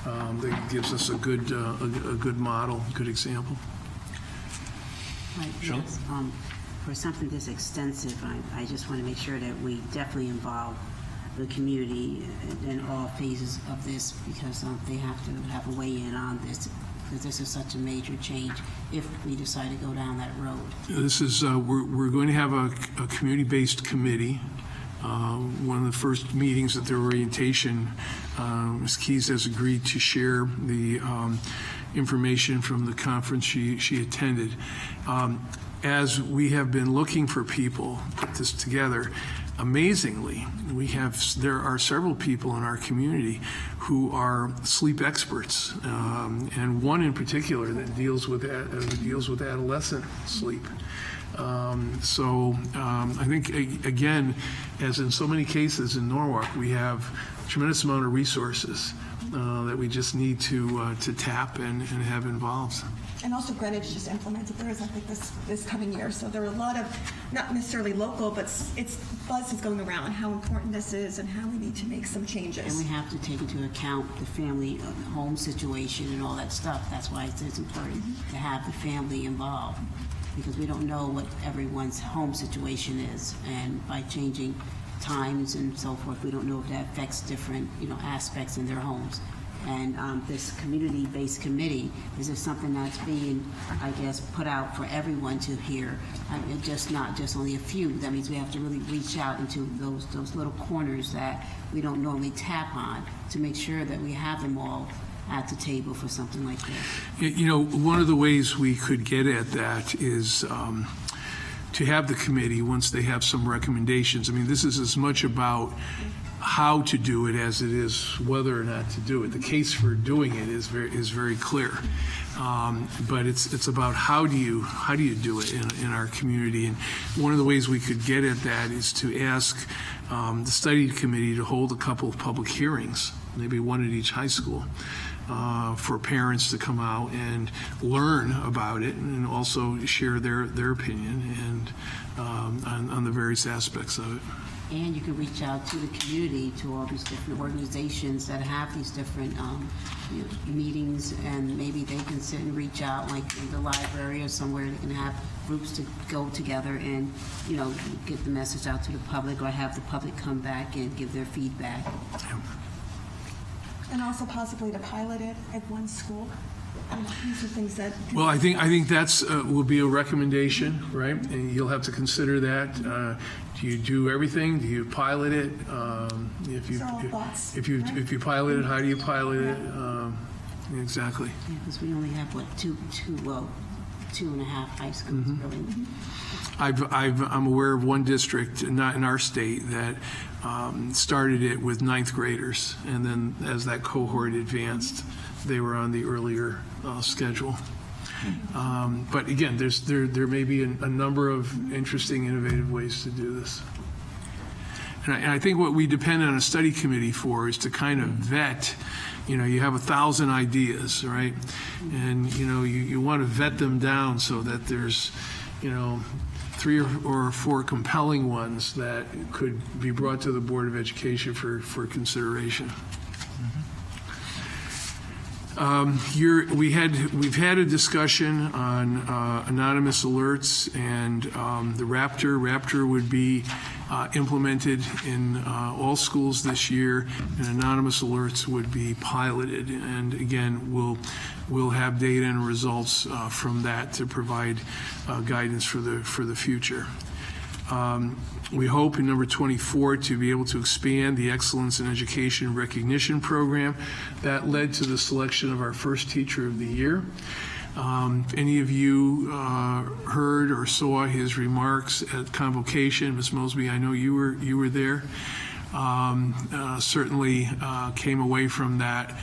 S3: That gives us a good model, good example.
S9: Right, yes. For something this extensive, I just want to make sure that we definitely involve the community in all phases of this, because they have to have a weigh in on this, because this is such a major change if we decide to go down that road.
S3: This is, we're going to have a community-based committee. One of the first meetings at their orientation, Ms. Keys has agreed to share the information from the conference she attended. As we have been looking for people to put this together, amazingly, there are several people in our community who are sleep experts, and one in particular that deals with adolescent sleep. I think, again, as in so many cases in Norwalk, we have a tremendous amount of resources that we just need to tap and have involved.
S4: And also Greenwich just implemented theirs, I think, this coming year. So there are a lot of, not necessarily local, but buzz is going around how important this is and how we need to make some changes.
S9: And we have to take into account the family home situation and all that stuff. That's why it's important to have the family involved, because we don't know what everyone's home situation is. And by changing times and so forth, we don't know if that affects different, aspects in their homes. And this community-based committee, is this something that's being, I guess, put out for everyone to hear? Not just only a few. That means we have to really reach out into those little corners that we don't normally tap on to make sure that we have them all at the table for something like this.
S3: One of the ways we could get at that is to have the committee, once they have some recommendations. I mean, this is as much about how to do it as it is whether or not to do it. The case for doing it is very clear, but it's about how do you do it in our community. And one of the ways we could get at that is to ask the study committee to hold a couple of public hearings, maybe one at each high school, for parents to come out and learn about it and also share their opinion and on the various aspects of it.
S9: And you can reach out to the community, to all these different organizations that have these different meetings, and maybe they can sit and reach out, like in the library or somewhere. They can have groups to go together and, get the message out to the public, or have the public come back and give their feedback.
S4: And also possibly to pilot it at one school. These are things that...
S3: Well, I think that's will be a recommendation, right? And you'll have to consider that. Do you do everything? Do you pilot it? If you pilot it, how do you pilot it? Exactly.
S9: Yeah, because we only have 2.5 high schools, really.
S3: I'm aware of one district, not in our state, that started it with 9th graders, and then as that cohort advanced, they were on the earlier schedule. But again, there may be a number of interesting, innovative ways to do this. And I think what we depend on a study committee for is to kind of vet. You have 1,000 ideas, right? And you want to vet them down so that there's 3 or 4 compelling ones that could be brought to the Board of Education for consideration. We've had a discussion on anonymous alerts and the Raptor. Raptor would be implemented in all schools this year, and anonymous alerts would be piloted. And again, we'll have data and results from that to provide guidance for the future. We hope in number 24 to be able to expand the Excellence in Education Recognition Program. That led to the selection of our first Teacher of the Year. If any of you heard or saw his remarks at convocation, Ms. Mosby, I know you were there. Certainly came away from that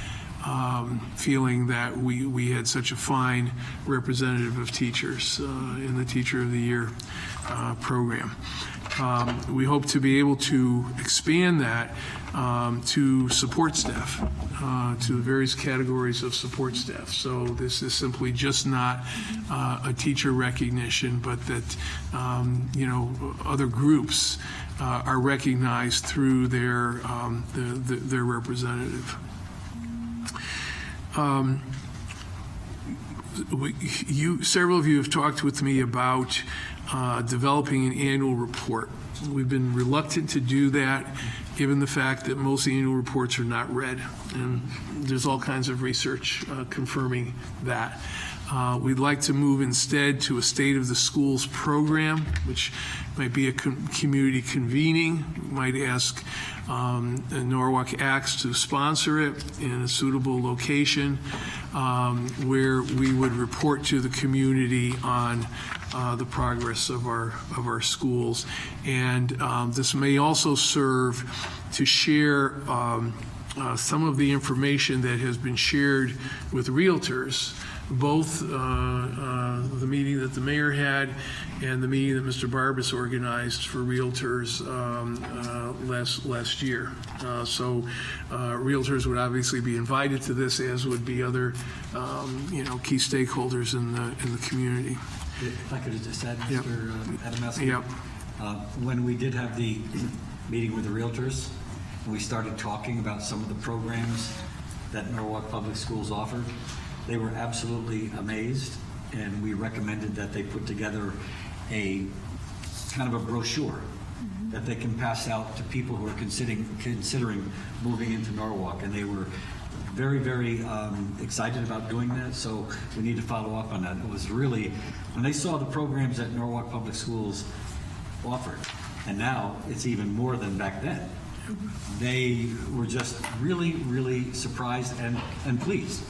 S3: feeling that we had such a fine representative of teachers in the Teacher of the Year program. We hope to be able to expand that to support staff, to the various categories of support staff. So this is simply just not a teacher recognition, but that other groups are recognized through their representative. Several of you have talked with me about developing an annual report. We've been reluctant to do that, given the fact that most annual reports are not read, and there's all kinds of research confirming that. We'd like to move instead to a State of the Schools program, which might be a community convening. We might ask Norwalk Acts to sponsor it in a suitable location where we would report to the community on the progress of our schools. And this may also serve to share some of the information that has been shared with realtors, both the meeting that the mayor had and the meeting that Mr. Barbas organized for realtors last year. So realtors would obviously be invited to this, as would be other key stakeholders in the community.
S10: If I could just add,
S3: Yep.
S10: Mr. Adamowski.
S3: Yep.
S10: When we did have the meeting with the realtors, and we started talking about some of the programs that Norwalk Public Schools offered, they were absolutely amazed, and we recommended that they put together a kind of a brochure that they can pass out to people who are considering moving into Norwalk, and they were very, very excited about doing that, so we need to follow up on that. It was really, when they saw the programs that Norwalk Public Schools offered, and now it's even more than back then, they were just really, really surprised and pleased.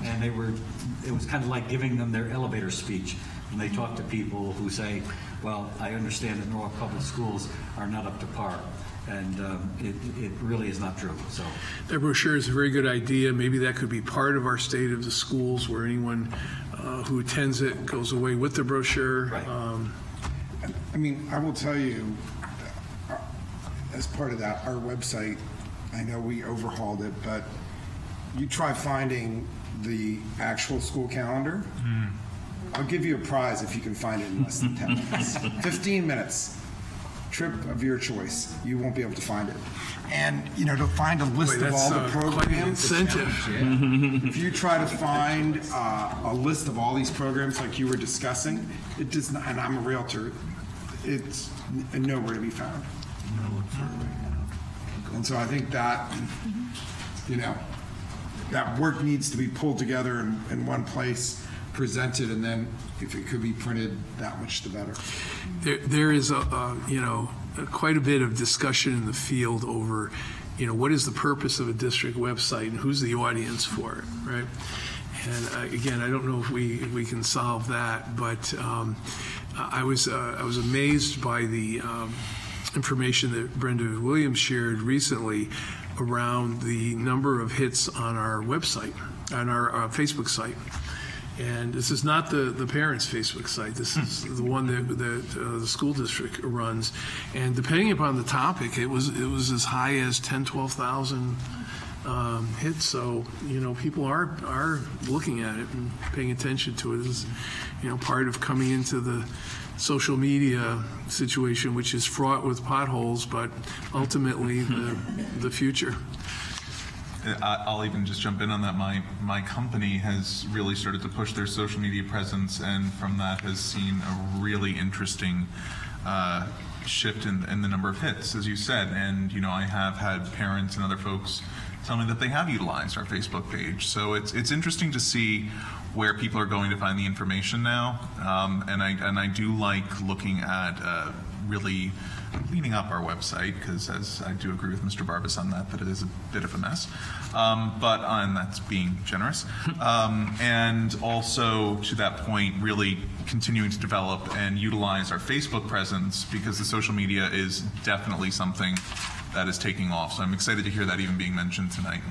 S10: And it was kind of like giving them their elevator speech when they talk to people who say, well, I understand that Norwalk Public Schools are not up to par. And it really is not true. So
S3: that brochure is a very good idea. Maybe that could be part of our State of the Schools, where anyone who attends it goes away with the brochure.
S10: Right.
S5: I mean, I will tell you, as part of that, our website, I know we overhauled it, but you try finding the actual school calendar. I'll give you a prize if you can find it in less than 10 minutes. 15 minutes. Trip of your choice. You won't be able to find it. And, to find a list of all the programs.
S3: Quite an incentive.
S5: If you try to find a list of all these programs like you were discussing, it does not, and I'm a realtor, it's nowhere to be found. And so I think that, that work needs to be pulled together in one place, presented, and then if it could be printed, that much the better.
S3: There is quite a bit of discussion in the field over, what is the purpose of a district website and who's the audience for it, right? And again, I don't know if we can solve that, but I was amazed by the information that Brenda Williams shared recently around the number of hits on our website, on our Facebook site. And this is not the parents' Facebook site. This is the one that the school district runs. And depending upon the topic, it was as high as 10, 12,000 hits. So, people are looking at it and paying attention to it. As, part of coming into the social media situation, which is fraught with potholes, but ultimately the future.
S2: I'll even just jump in on that. My company has really started to push their social media presence, and from that has seen a really interesting shift in the number of hits, as you said. And I have had parents and other folks tell me that they have utilized our Facebook page. So it's interesting to see where people are going to find the information now. And I do like looking at really cleaning up our website, because as I do agree with Mr. Barbas on that it is a bit of a mess. And that's being generous. And also, to that point, really continuing to develop and utilize our Facebook presence, because the social media is definitely something that is taking off. So I'm excited to hear that even being mentioned tonight.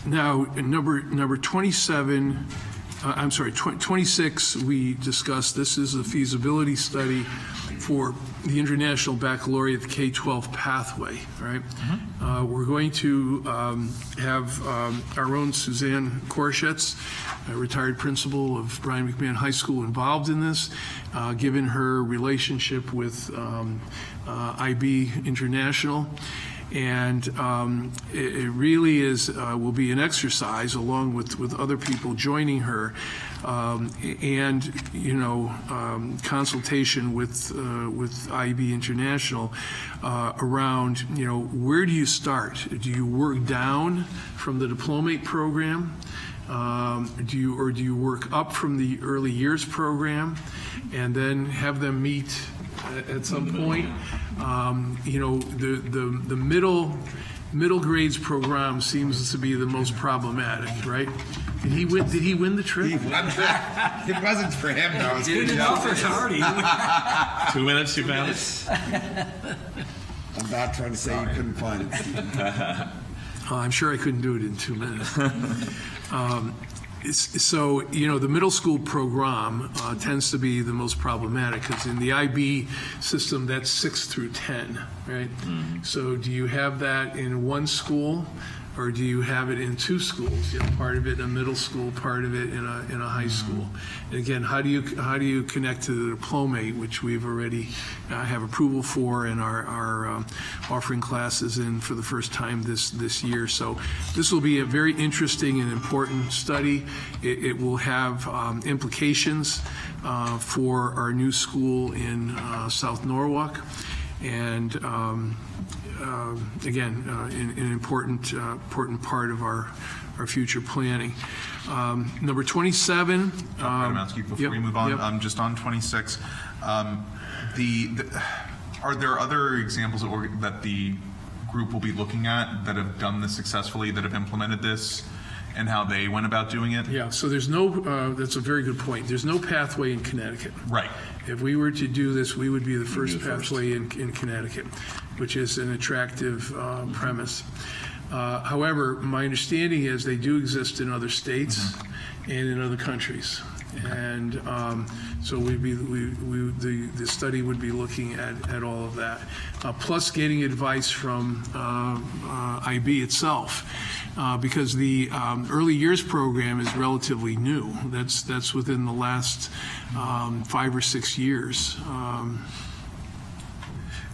S3: Now, number 27, 26, we discussed. This is a feasibility study for the International Baccalaureate, the K-12 pathway, right? We're going to have our own Suzanne Korschetz, a retired principal of Brian McMahon High School, involved in this, given her relationship with IB International. And it really will be an exercise, along with other people joining her, and consultation with IB International around where do you start? Do you work down from the diplomate program? Do you work up from the early years program, and then have them meet at some point? The middle grades program seems to be the most problematic, right? Did he win the trip?
S5: It wasn't for him, though. It was
S10: offer Hardy.
S1: 2 minutes, you found it?
S5: I'm not trying to say you couldn't find it.
S3: I'm sure I couldn't do it in 2 minutes. So, the middle school program tends to be the most problematic, because in the IB system, that's 6 through 10, right? So do you have that in one school, or do you have it in two schools? Part of it in a middle school, part of it in a high school. And again, how do you connect to the diplomate, which we've already have approval for and are offering classes in for the first time this year. So this will be a very interesting and important study. It will have implications for our new school in South Norwalk, and again, an important part of our future planning. Number 27.
S2: Adamowski, before we move on, just on 26, are there other examples that the group will be looking at that have done this successfully, that have implemented this, and how they went about doing it?
S3: Yeah, so there's no, that's a very good point. There's no pathway in Connecticut.
S2: Right.
S3: If we were to do this, we would be the first pathway in Connecticut, which is an attractive premise. However, my understanding is they do exist in other states and in other countries. And so the study would be looking at all of that, plus getting advice from IB itself, because the early years program is relatively new. That's within the last 5 or 6 years.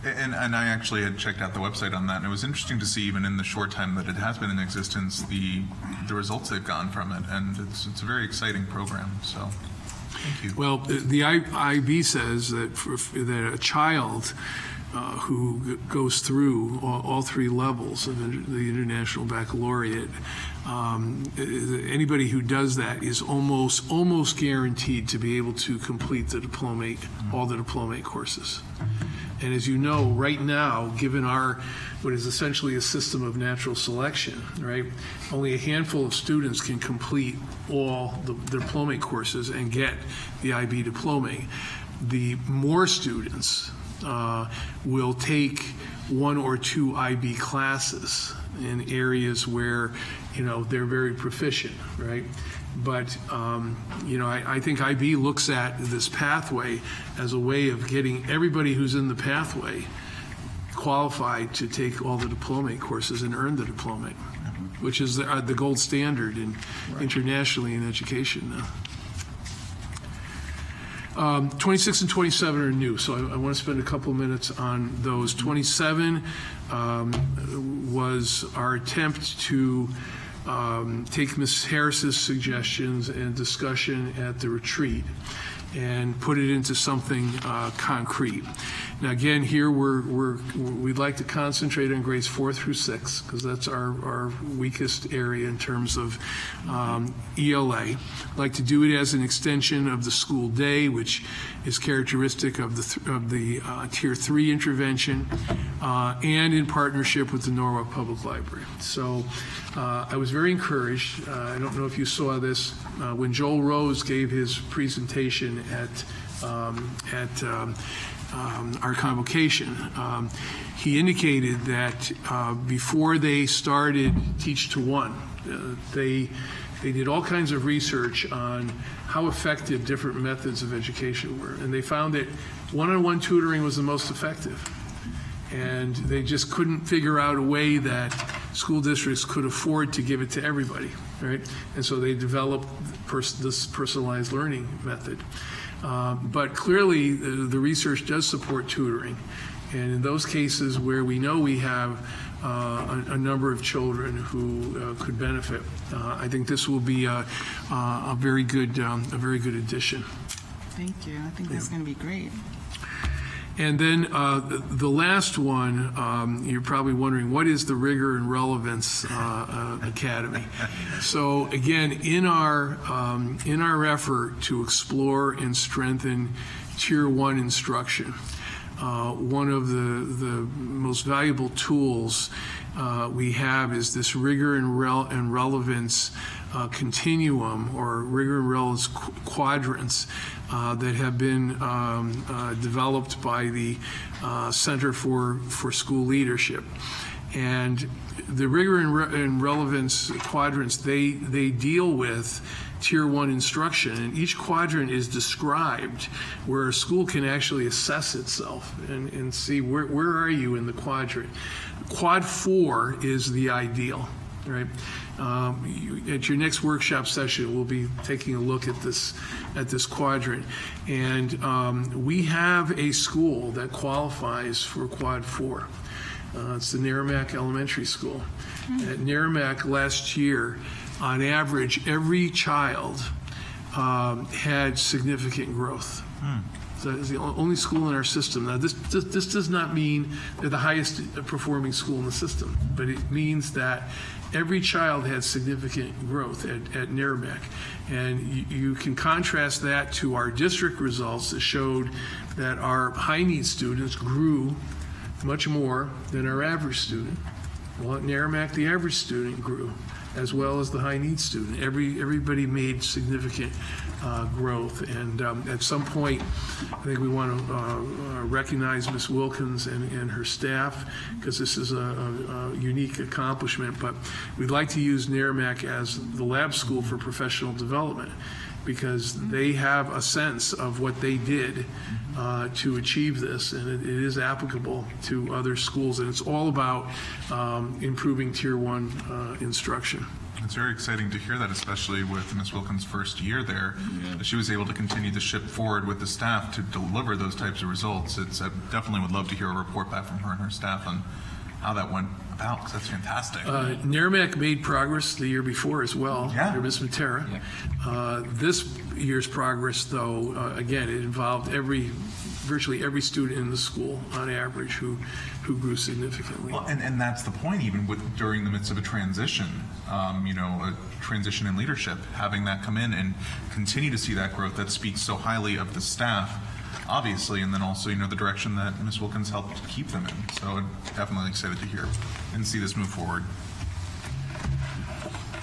S2: And I actually had checked out the website on that, and it was interesting to see, even in the short time that it has been in existence, the results they've gotten from it, and it's a very exciting program. So, thank you.
S3: Well, the IB says that a child who goes through all 3 levels of the International Baccalaureate, anybody who does that is almost guaranteed to be able to complete the diplomate, all the diplomate courses. And as you know, right now, given what is essentially a system of natural selection, right, only a handful of students can complete all the diplomate courses and get the IB diplomate. The more students will take 1 or 2 IB classes in areas where, they're very proficient, right? But, I think IB looks at this pathway as a way of getting everybody who's in the pathway qualified to take all the diplomate courses and earn the diplomate, which is the gold standard internationally in education now. 26 and 27 are new, so I want to spend a couple minutes on those. 27 was our attempt to take Ms. Harris's suggestions and discussion at the retreat. and put it into something concrete. Now, again, here we'd like to concentrate on grades 4 through 6 because that's our weakest area in terms of ELA. Like to do it as an extension of the school day, which is characteristic of the Tier 3 intervention, and in partnership with the Norwalk Public Library. So I was very encouraged. I don't know if you saw this when Joel Rose gave his presentation at our convocation. He indicated that before they started Teach to One, they did all kinds of research on how effective different methods of education were, and they found that one-on-one tutoring was the most effective. And they just couldn't figure out a way that school districts could afford to give it to everybody, right? And so they developed this personalized learning method. But clearly, the research does support tutoring. And in those cases where we know we have a number of children who could benefit, I think this will be a very good addition.
S6: Thank you. I think that's going to be great.
S3: And then the last one, you're probably wondering, what is the Rigor and Relevance Academy? So again, in our effort to explore and strengthen Tier 1 instruction, one of the most valuable tools we have is this Rigor and Relevance continuum, or Rigor and Relevance quadrants that have been developed by the Center for School Leadership. And the Rigor and Relevance quadrants, they deal with Tier 1 instruction, and each quadrant is described where a school can actually assess itself and see where are you in the quadrant. Quad 4 is the ideal, right? At your next workshop session, we'll be taking a look at this quadrant, and we have a school that qualifies for Quad 4. It's the Merrimack Elementary School. At Merrimack last year, on average, every child had significant growth. So it's the only school in our system. Now, this does not mean they're the highest performing school in the system, but it means that every child had significant growth at Merrimack. And you can contrast that to our district results that showed that our high-needs students grew much more than our average student. Well, at Merrimack, the average student grew, as well as the high-needs student. Everybody made significant growth, and at some point, I think we want to recognize Ms. Wilkins and her staff, because this is a unique accomplishment, but we'd like to use Merrimack as the lab school for professional development, because they have a sense of what they did to achieve this, and it is applicable to other schools, and it's all about improving Tier 1 instruction.
S2: It's very exciting to hear that, especially with Ms. Wilkins' first year there, that she was able to continue to ship forward with the staff to deliver those types of results. I definitely would love to hear a report back from her and her staff on how that went about, because that's fantastic.
S3: Merrimack made progress the year before as well,
S2: Yeah.
S3: under Ms. Matera. This year's progress, though, again, it involved virtually every student in the school on average who grew significantly.
S2: Well, and that's the point, even during the midst of a transition, a transition in leadership, having that come in and continue to see that growth, that speaks so highly of the staff, obviously, and then also, the direction that Ms. Wilkins helped keep them in. So I'm definitely excited to hear and see this move forward.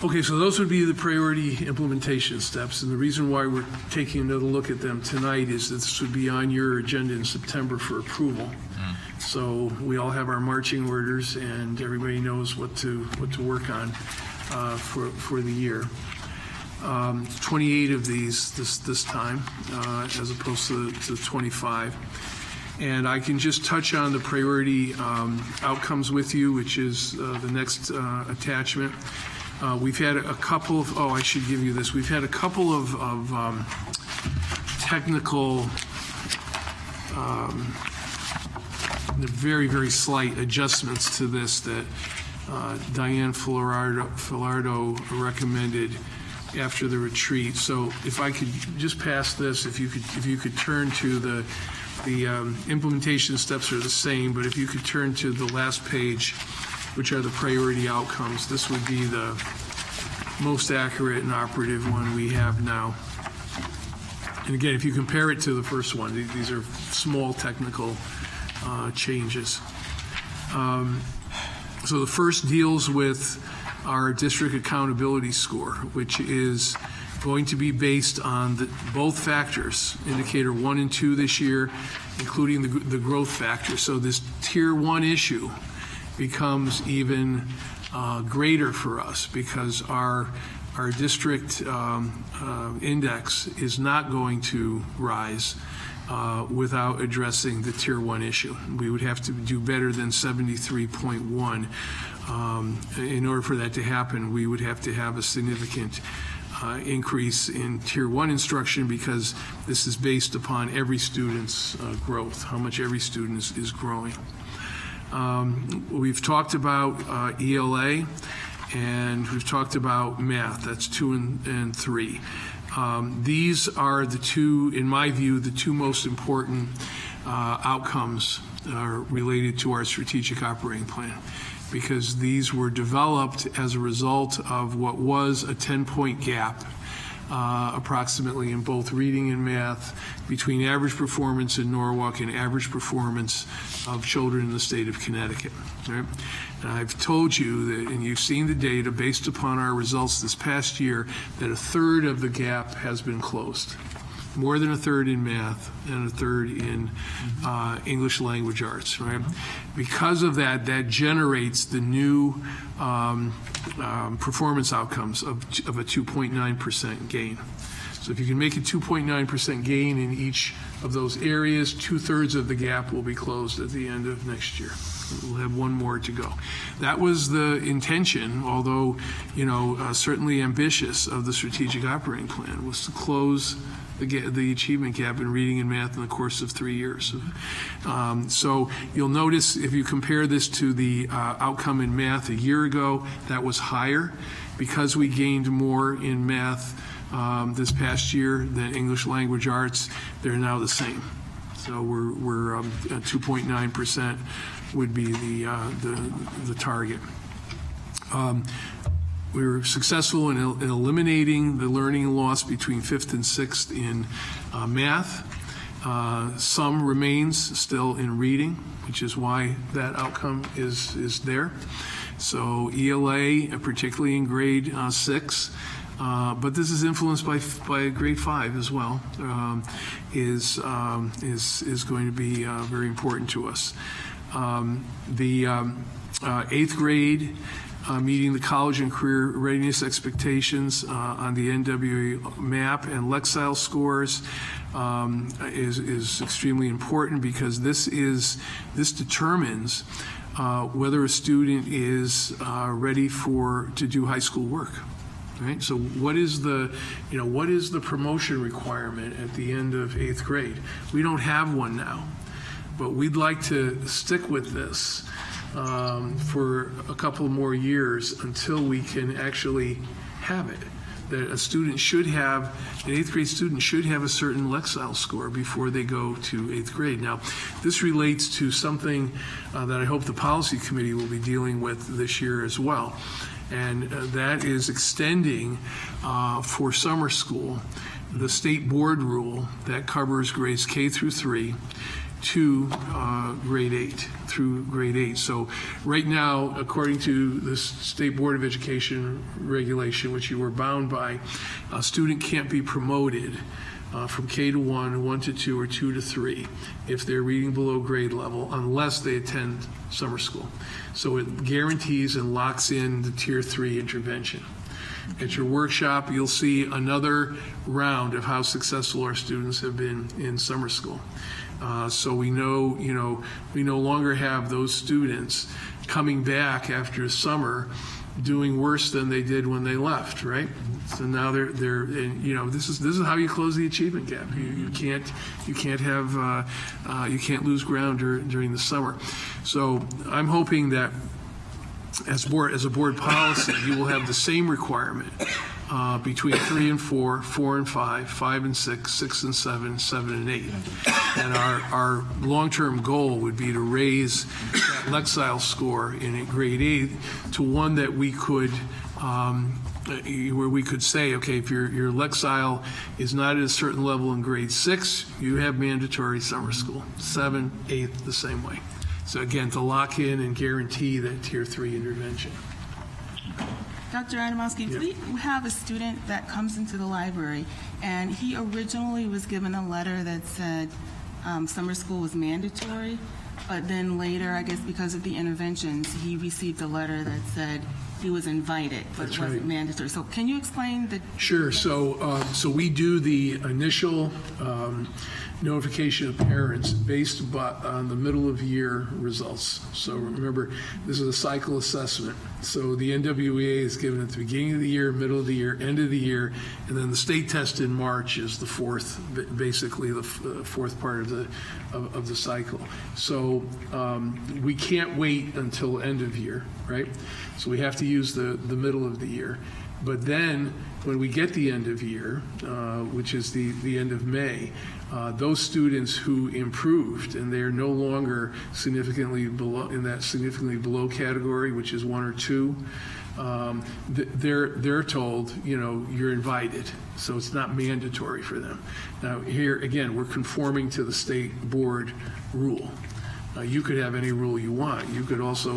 S3: Okay, so those would be the priority implementation steps, and the reason why we're taking another look at them tonight is that this would be on your agenda in September for approval. So we all have our marching orders, and everybody knows what to work on for the year. 28 of these this time, as opposed to 25. And I can just touch on the priority outcomes with you, which is the next attachment. We've had a couple of, I should give you this. We've had a couple of technical, very, very slight adjustments to this that Diane Filardo recommended after the retreat. So if I could just pass this, if you could turn to the implementation steps are the same, but if you could turn to the last page, which are the priority outcomes, this would be the most accurate and operative one we have now. And again, if you compare it to the first one, these are small technical changes. So the first deals with our district accountability score, which is going to be based on both factors, indicator 1 and 2 this year, including the growth factor. So this tier 1 issue becomes even greater for us because our district index is not going to rise without addressing the tier 1 issue. We would have to do better than 73.1. In order for that to happen, we would have to have a significant increase in tier 1 instruction because this is based upon every student's growth, how much every student is growing. We've talked about ELA, and we've talked about math. That's 2 and 3. These are the two, in my view, the two most important outcomes related to our strategic operating plan, because these were developed as a result of what was a 10-point gap approximately in both reading and math between average performance in Norwalk and average performance of children in the state of Connecticut. Right? And I've told you that, and you've seen the data based upon our results this past year, that a third of the gap has been closed. More than a third in math and a third in English language arts, right? Because of that, that generates the new performance outcomes of a 2.9% gain. So if you can make a 2.9% gain in each of those areas, 2/3 of the gap will be closed at the end of next year. We'll have one more to go. That was the intention, although, certainly ambitious, of the strategic operating plan, was to close the achievement gap in reading and math in the course of 3 years. So you'll notice if you compare this to the outcome in math a year ago, that was higher because we gained more in math this past year than English language arts. They're now the same. So we're 2.9% would be the target. We were successful in eliminating the learning loss between 5th and 6th in math. Some remains still in reading, which is why that outcome is there. So ELA, particularly in grade 6, but this is influenced by grade 5 as well, is going to be very important to us. The 8th grade, meeting the college and career readiness expectations on the NWA MAP and Lexile scores is extremely important because this determines whether a student is ready to do high school work. Right? So what is the promotion requirement at the end of 8th grade? We don't have one now, but we'd like to stick with this for a couple more years until we can actually have it. That an 8th grade student should have a certain Lexile score before they go to 8th grade. Now, this relates to something that I hope the policy committee will be dealing with this year as well. And that is extending for summer school the state board rule that covers grades K through 3 to grade 8 through grade 8. So right now, according to the State Board of Education regulation, which you were bound by, a student can't be promoted from K to 1, 1 to 2, or 2 to 3 if they're reading below grade level unless they attend summer school. So it guarantees and locks in the Tier 3 intervention. At your workshop, you'll see another round of how successful our students have been in summer school. So we know, we no longer have those students coming back after summer doing worse than they did when they left, right? So now they're this is how you close the achievement gap. You can't lose ground during the summer. So I'm hoping that as a board policy, you will have the same requirement between 3 and 4, 4 and 5, 5 and 6, 6 and 7, 7 and 8. And our long-term goal would be to raise that Lexile score in grade 8 to one that we could where we could say, okay, if your Lexile is not at a certain level in grade 6, you have mandatory summer school. 7, 8, the same way. So again, to lock in and guarantee that Tier 3 intervention.
S6: Dr. Adamowski,
S3: Yeah.
S6: we have a student that comes into the library, and he originally was given a letter that said summer school was mandatory, but then later, I guess because of the interventions, he received a letter that said he was invited, but
S3: That's
S6: it wasn't
S3: right.
S6: mandatory. So can you explain the...
S3: Sure. So we do the initial notification of parents based on the middle of year results. So remember, this is a cycle assessment. So the NWEA is given at the beginning of the year, middle of the year, end of the year, and then the state test in March is the fourth, basically the fourth part of the cycle. So we can't wait until end of year, right? So we have to use the middle of the year. But then, when we get the end of year, which is the end of May, those students who improved and they're no longer significantly below in that significantly below category, which is 1 or 2, they're told, you're invited. So it's not mandatory for them. Now here again, we're conforming to the state board rule. You could have any rule you want. You could also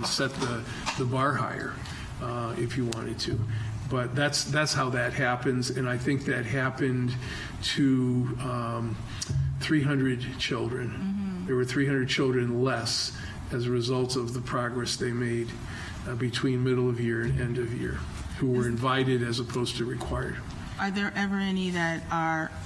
S3: set the bar higher if you wanted to. But that's how that happens, and I think that happened to 300 children. Mm-hmm. There were 300 children less as a result of the progress they made between middle of year and end of year, who were invited as opposed to required.
S6: Are there ever any that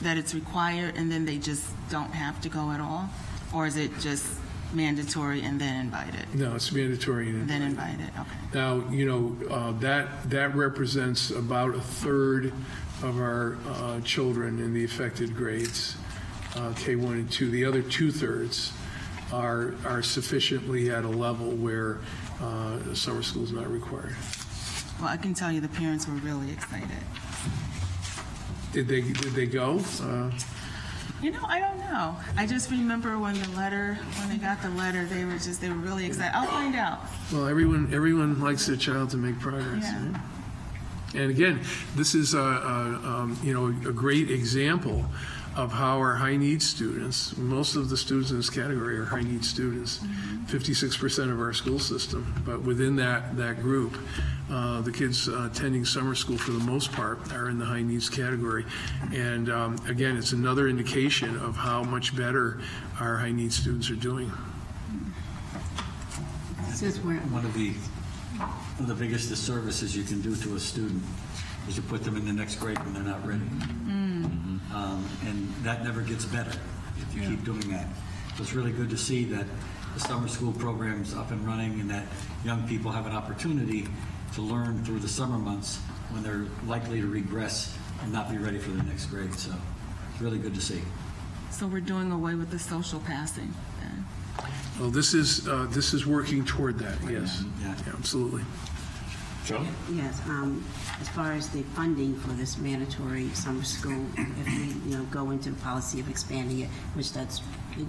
S6: it's required and then they just don't have to go at all? Or is it just mandatory and then invited?
S3: No, it's mandatory and
S6: Then invited, okay.
S3: Now, that represents about a third of our children in the affected grades, K1 and 2. The other 2/3 are sufficiently at a level where summer school is not required.
S6: Well, I can tell you the parents were really excited.
S3: Did they go?
S6: I don't know. I just remember when they got the letter, they were really excited. I'll find out.
S3: Well, everyone likes their child to make progress.
S6: Yeah.
S3: Right? And again, this is a great example of how our high needs students, most of the students in this category are high needs students, 56% of our school system, but within that group, the kids attending summer school for the most part are in the high needs category. And again, it's another indication of how much better our high needs students are doing.
S9: Since we're,
S10: One of the biggest disservices you can do to a student is to put them in the next grade when they're not ready. And that never gets better if you keep doing that. So it's really good to see that the summer school program's up and running and that young people have an opportunity to learn through the summer months when they're likely to regress and not be ready for the next grade. So it's really good to see.
S6: So we're doing away with the social passing then?
S3: Well, this is working toward that. Yes,
S10: Yeah.
S3: yeah, absolutely.
S8: Joe?
S9: yes, as far as the funding for this mandatory summer school, if we, go into the policy of expanding it, which that's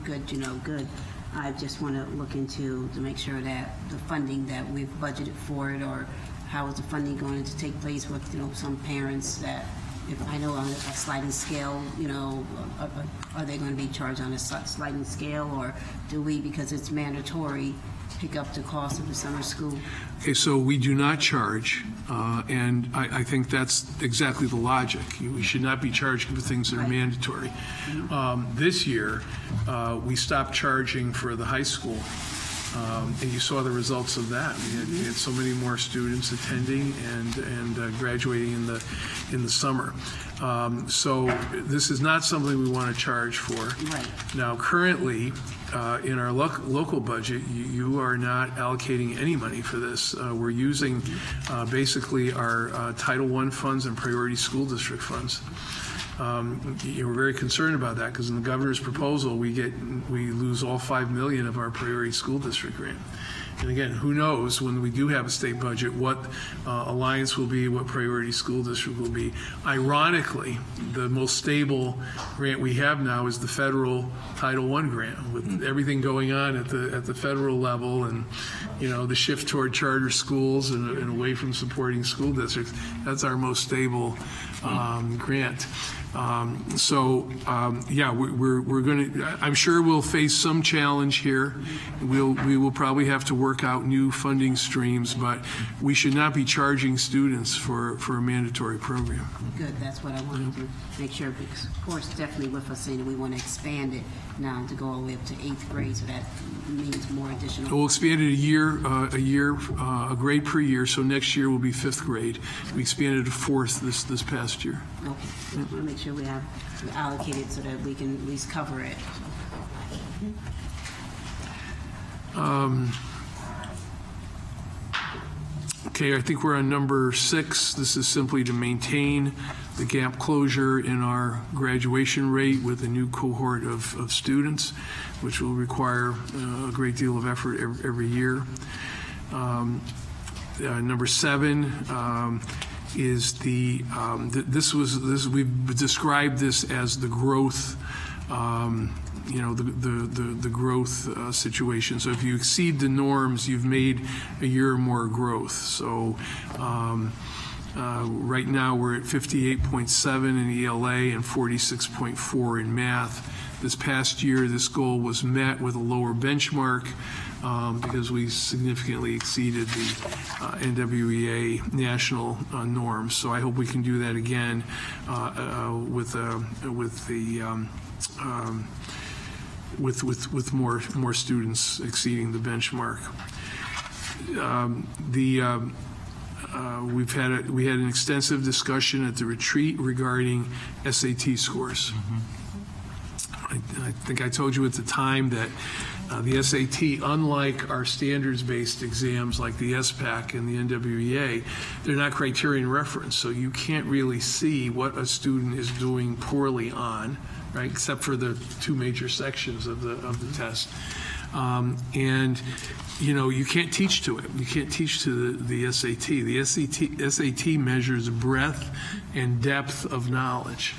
S9: good, good. I just want to look into to make sure that the funding that we've budgeted for it, or how is the funding going to take place with, some parents that, if I know on a sliding scale, are they going to be charged on a sliding scale, or do we, because it's mandatory, pick up the cost of the summer school?
S3: Okay, so we do not charge, and I think that's exactly the logic. We should not be charging for things that are
S9: Right.
S3: mandatory. This year, we stopped charging for the high school, and you saw the results of that. We had so many more students attending and graduating in the summer. So this is not something we want to charge for.
S9: Right.
S3: Now, currently, in our local budget, you are not allocating any money for this. We're using basically our Title I funds and priority school district funds. We're very concerned about that because in the governor's proposal, we lose all $5 million of our priority school district grant. And again, who knows when we do have a state budget what Alliance will be, what Priority School District will be. Ironically, the most stable grant we have now is the federal Title I grant, with everything going on at the federal level, and the shift toward charter schools and away from supporting school districts. That's our most stable grant. We're going to. I'm sure we'll face some challenge here. We will probably have to work out new funding streams, but we should not be charging students for a mandatory program.
S9: Good, that's what I wanted to make sure, because of course, definitely with us saying that we want to expand it now to go all the way up to 8th grade, so that means more additional.
S3: We'll expand it a grade per year, so next year will be 5th grade. We expanded to 4th this past year.
S9: Okay, so I want to make sure we have allocated so that we can at least cover it.
S3: Okay, I think we're on number 6. This is simply to maintain the gap closure in our graduation rate with a new cohort of students, which will require a great deal of effort every year. Number 7 is we've described this as the growth, the growth situation. So if you exceed the norms, you've made a year or more growth. So right now we're at 58.7 in ELA and 46.4 in math. This past year, this goal was met with a lower benchmark because we significantly exceeded the NWEA national norms. So I hope we can do that again with more students exceeding the benchmark. We had an extensive discussion at the retreat regarding SAT scores. I think I told you at the time that the SAT, unlike our standards-based exams like the SPAC and the NWEA, they're not criterion reference, so you can't really see what a student is doing poorly on, right, except for the 2 major sections of the test. You can't teach to it. You can't teach to the SAT. The SAT measures breadth and depth of knowledge.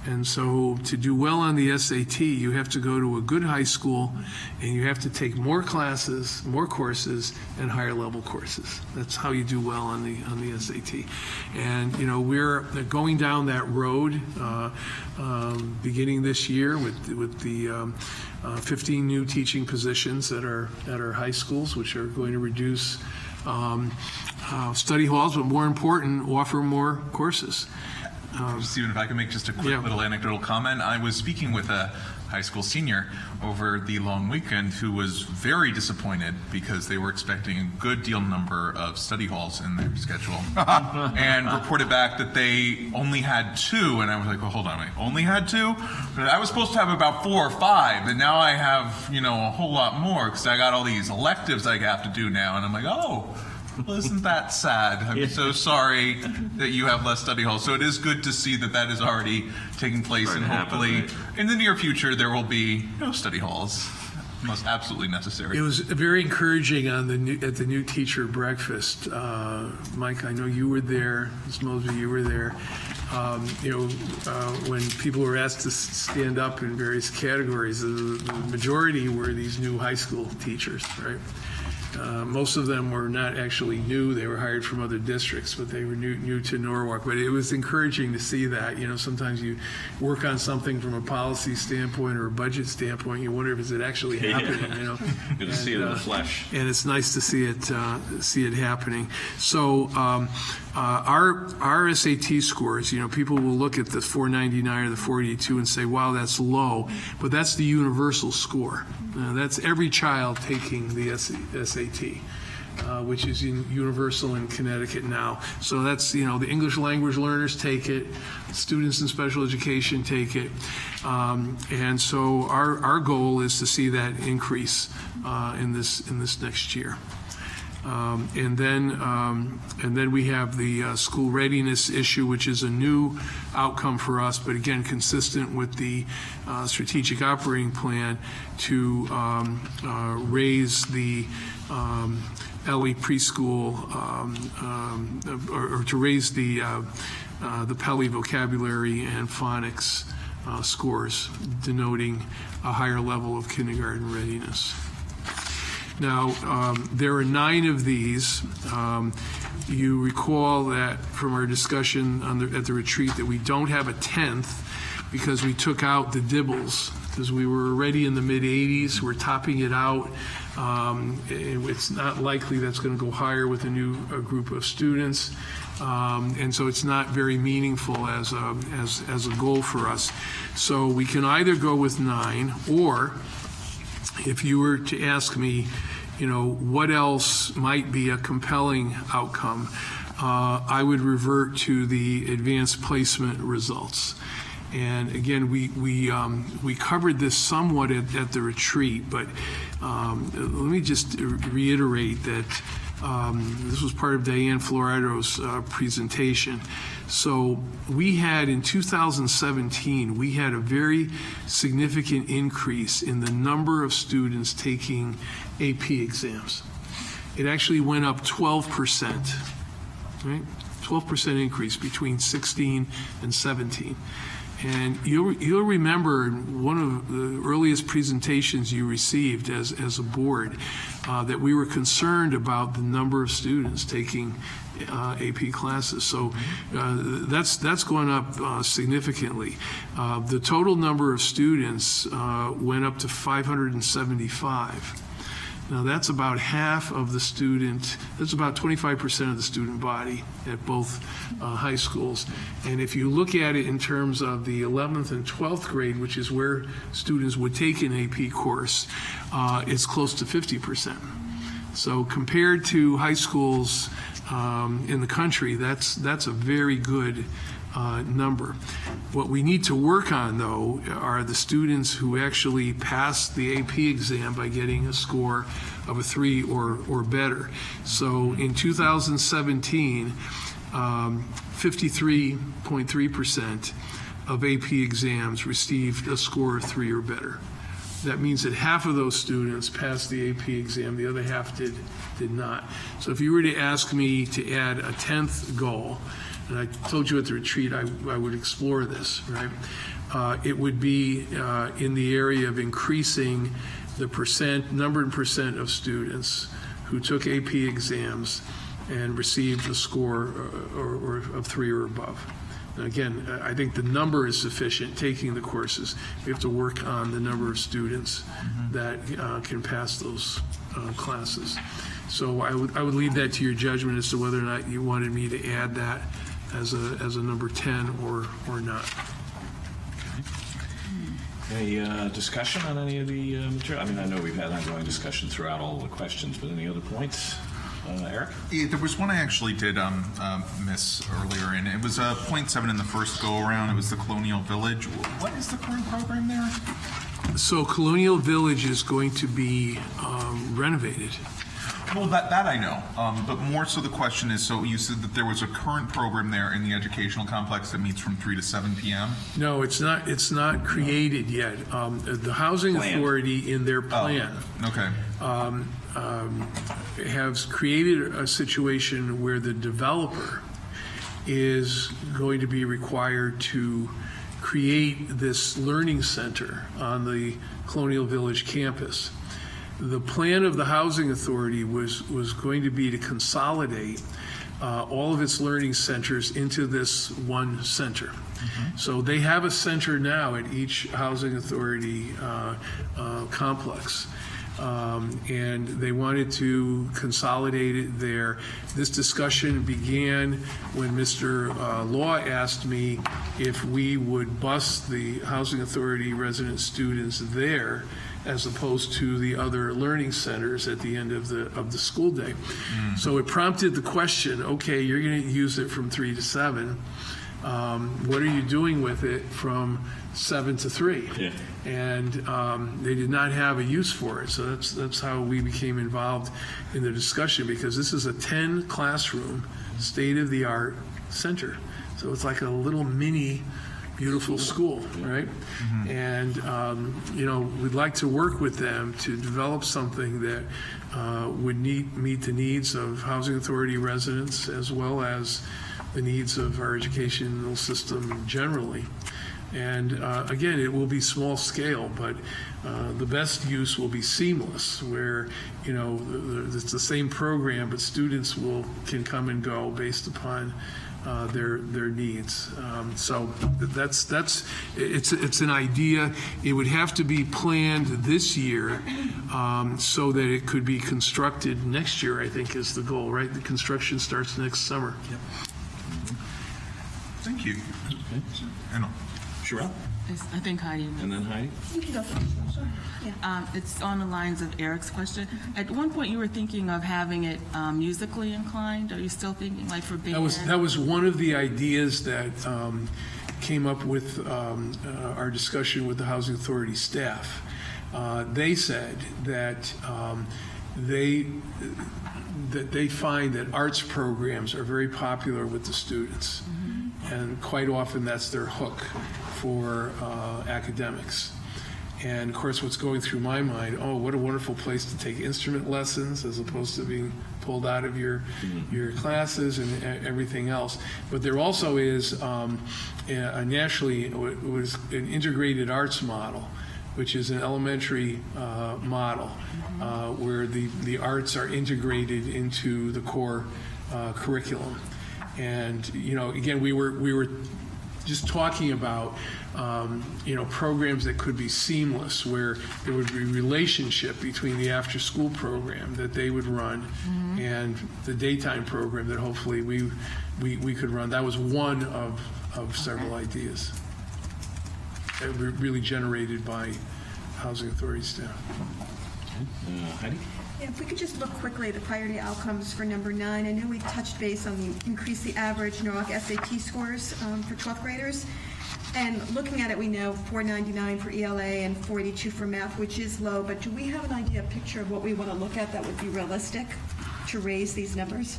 S3: And so to do well on the SAT, you have to go to a good high school and you have to take more classes, more courses, and higher level courses. That's how you do well on the SAT. And we're going down that road beginning this year with the 15 new teaching positions at our high schools, which are going to reduce study halls, but more important, offer more courses.
S2: Stephen, if I could make just a quick little anecdotal comment. I was speaking with a high school senior over the long weekend who was very disappointed because they were expecting a good deal number of study halls in their schedule and reported back that they only had 2. And I was like, well, hold on, wait, only had 2? But I was supposed to have about 4 or 5, and now I have, a whole lot more because I got all these electives I have to do now. And I'm like, oh, well, isn't that sad? I'm so sorry that you have less study halls. So it is good to see that is already taking place, and hopefully in the near future there will be no study halls unless absolutely necessary.
S3: It was very encouraging at the new teacher breakfast. Mike, I know you were there. Ms. Mosby, you were there. When people were asked to stand up in various categories, the majority were these new high school teachers, right? Most of them were not actually new. They were hired from other districts, but they were new to Norwalk. But it was encouraging to see that. Sometimes you work on something from a policy standpoint or a budget standpoint. You wonder if is it actually happening.
S1: Good to see it in the flesh.
S3: And it's nice to see it happening. So our SAT scores. People will look at the 499 or the 482 and say, "Wow, that's low," but that's the universal score. That's every child taking the SAT, which is universal in Connecticut now. So that's, the English language learners take it, students in special education take it. And so our goal is to see that increase in this next year. And then we have the school readiness issue, which is a new outcome for us, but again, consistent with the strategic operating plan to raise the LE preschool, or to raise the Pele vocabulary and phonics scores, denoting a higher level of kindergarten readiness. Now, there are 9 of these. You recall that from our discussion at the retreat that we don't have a 10th because we took out the dibbles, because we were already in the mid-80s. We're topping it out. It's not likely that's going to go higher with a new group of students. And so it's not very meaningful as a goal for us. So we can either go with 9, or if you were to ask me, what else might be a compelling outcome, I would revert to the advanced placement results. And again, we covered this somewhat at the retreat, but let me just reiterate that this was part of Diane Florido's presentation. So we had, in 2017, we had a very significant increase in the number of students taking AP exams. It actually went up 12%, right? 12% increase between 16 and 17. And you'll remember one of the earliest presentations you received as a board that we were concerned about the number of students taking AP classes. So that's gone up significantly. The total number of students went up to 575. Now, that's about half of the student, that's about 25% of the student body at both high schools. And if you look at it in terms of the 11th and 12th grade, which is where students would take an AP course, it's close to 50%. So compared to high schools in the country, that's a very good number. What we need to work on, though, are the students who actually pass the AP exam by getting a score of a 3 or better. So in 2017, 53.3% of AP exams received a score of 3 or better. That means that half of those students passed the AP exam, the other half did not. So if you were to ask me to add a 10th goal, and I told you at the retreat I would explore this, right? It would be in the area of increasing the number and percent of students who took AP exams and received a score or of 3 or above. And again, I think the number is sufficient taking the courses. We have to work on the number of students that can pass those classes. So I would leave that to your judgment as to whether or not you wanted me to add that as a number 10 or not.
S1: Any discussion on any of the material? I mean, I know we've had ongoing discussion throughout all the questions, but any other points? Eric?
S2: Yeah, there was one I actually did miss earlier, and it was 0.7 in the first go-around. It was the Colonial Village. What is the current program there?
S3: So Colonial Village is going to be renovated.
S2: Well, that I know, but more so the question is, so you said that there was a current program there in the educational complex that meets from 3 to 7 p.m.?
S3: No, it's not created yet. The Housing Authority in their plan has created a situation where the developer is going to be required to create this learning center on the Colonial Village campus. The plan of the Housing Authority was going to be to consolidate all of its learning centers into this one center. So they have a center now at each Housing Authority complex. And they wanted to consolidate it there. This discussion began when Mr. Law asked me if we would bus the Housing Authority resident students there as opposed to the other learning centers at the end of the school day. So it prompted the question, okay, you're going to use it from 3 to 7. what are you doing with it from 7 to 3?
S1: Yeah.
S3: And they did not have a use for it. So that's how we became involved in the discussion, because this is a 10 classroom, state-of-the-art center. So it's like a little mini beautiful school, right? And, we'd like to work with them to develop something that would meet the needs of Housing Authority residents as well as the needs of our educational system generally. And again, it will be small scale, but the best use will be seamless, where it's the same program, but students can come and go based upon their needs. So it's an idea. It would have to be planned this year so that it could be constructed next year, I think is the goal, right? The construction starts next summer.
S2: Thank you. And
S1: Sherelle?
S6: I think Heidi.
S1: And then Heidi?
S4: You can go first. Sure. Yeah.
S6: It's on the lines of Eric's question. At one point, you were thinking of having it musically inclined. Are you still thinking like for band?
S3: That was one of the ideas that came up with our discussion with the Housing Authority staff. They said that they find that arts programs are very popular with the students, and quite often that's their hook for academics. And of course, what's going through my mind, what a wonderful place to take instrument lessons as opposed to being pulled out of your classes and everything else. But there also is nationally, it was an integrated arts model, which is an elementary model where the arts are integrated into the core curriculum. And again, we were just talking about programs that could be seamless, where there would be relationship between the after-school program that they would run and the daytime program that hopefully we could run. That was one of several ideas that were really generated by Housing Authority staff.
S1: Heidi?
S4: Yeah, if we could just look quickly at the priority outcomes for number 9. I know we touched base on the increase the average Norwalk SAT scores for 12th graders. And looking at it, we know 499 for ELA and 482 for math, which is low. But do we have an idea, a picture of what we want to look at that would be realistic to raise these numbers?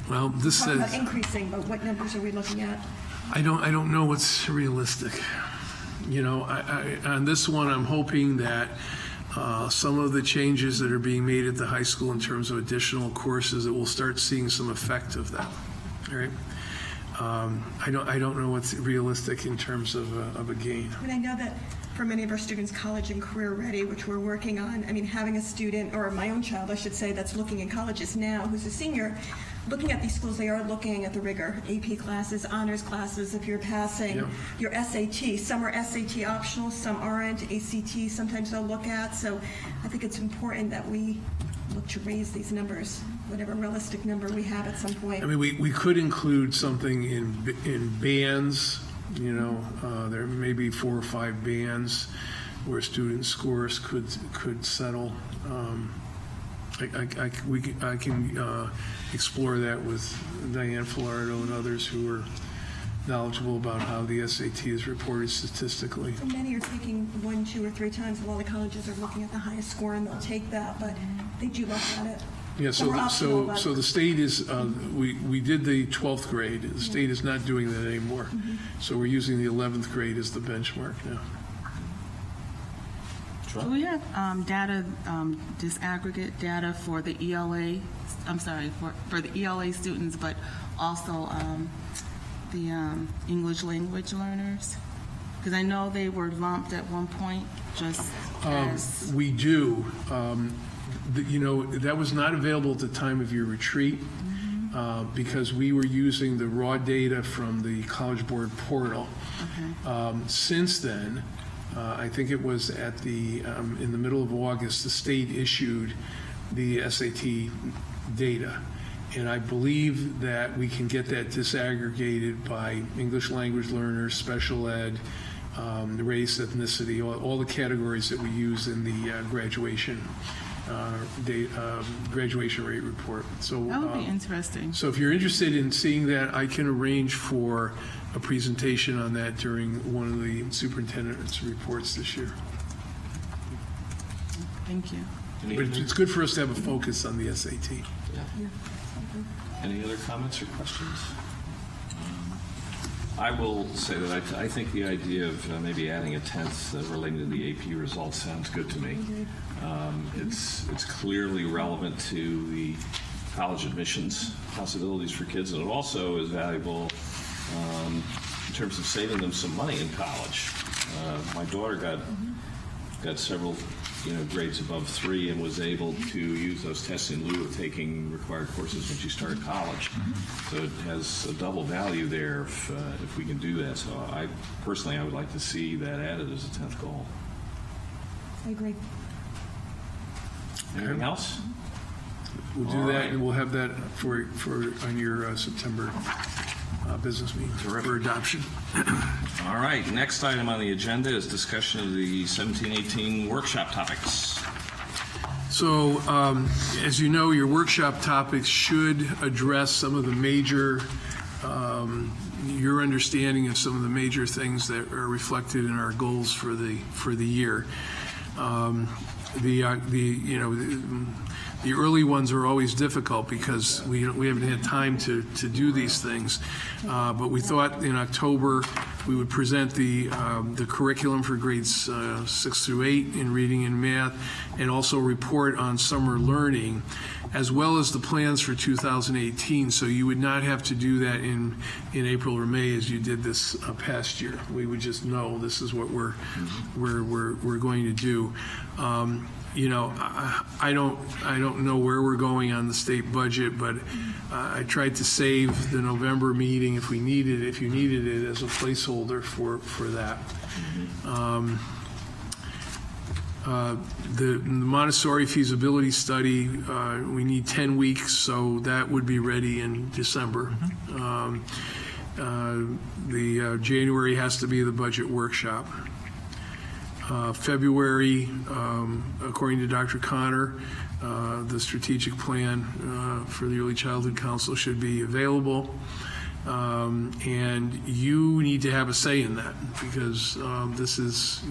S3: Well, this
S4: Talking
S3: says
S4: about increasing, but what numbers are we looking at?
S3: I don't know what's realistic. On this one, I'm hoping that some of the changes that are being made at the high school in terms of additional courses, that we'll start seeing some effect of that. All right. I don't know what's realistic in terms of a gain.
S4: I mean, I know that for many of our students, college and career ready, which we're working on, I mean, having a student, or my own child, I should say, that's looking in colleges now, who's a senior, looking at these schools, they are looking at the rigor, AP classes, honors classes, if you're passing, your SAT. Some are SAT optional, some aren't. ACT, sometimes they'll look at. So I think it's important that we look to raise these numbers, whatever realistic number we have at some point.
S3: I mean, we could include something in bands. There may be 4 or 5 bands where student scores could settle. I can explore that with Diane Filardo and others who are knowledgeable about how the SAT is reported statistically.
S4: So many are taking 1, 2, or 3 times. A lot of colleges are looking at the highest score, and they'll take that, but they do look at it.
S3: Yeah,
S4: Some are optional, but-
S3: so the state is, we did the 12th grade. The state is not doing that anymore. So we're using the 11th grade as the benchmark now.
S6: We have data, disaggregate data for the ELA, for the ELA students, but also the English language learners? Because I know they were lumped at one point just as...
S3: We do. That was not available at the time of your retreat because we were using the raw data from the College Board portal. Since then, I think it was at in the middle of August, the state issued the SAT data. And I believe that we can get that disaggregated by English language learners, special ed, race, ethnicity, all the categories that we use in the graduation graduation rate report. So
S6: That would be interesting.
S3: so if you're interested in seeing that, I can arrange for a presentation on that during one of the superintendent's reports this year.
S6: Thank you.
S3: But it's good for us to have a focus on the SAT.
S1: Any other comments or questions? I will say that I think the idea of maybe adding a 10th relating to the AP results sounds good to me. It's clearly relevant to the college admissions possibilities for kids, and it also is valuable in terms of saving them some money in college. My daughter got several grades above 3 and was able to use those tests in lieu of taking required courses when she started college. So it has a double value there if we can do that. So I would like to see that added as a 10th goal.
S4: I agree.
S1: Anything else?
S3: We'll do that, and we'll have that for on your September business meeting for adoption.
S1: All right, next item on the agenda is discussion of the 17-18 workshop topics.
S3: So, as you know, your workshop topics should address some of the major, your understanding of some of the major things that are reflected in our goals for the year. The early ones are always difficult because we haven't had time to do these things. But we thought in October we would present the curriculum for grades 6 through 8 in reading and math, and also report on summer learning, as well as the plans for 2018. So you would not have to do that in April or May as you did this past year. We would just know this is what we're going to do. I don't know where we're going on the state budget, but I tried to save the November meeting if you needed it as a placeholder for that. The Montessori feasibility study, we need 10 weeks, so that would be ready in December. The January has to be the budget workshop. February, according to Dr. Connor, the strategic plan for the Early Childhood Council should be available. And you need to have a say in that because this is,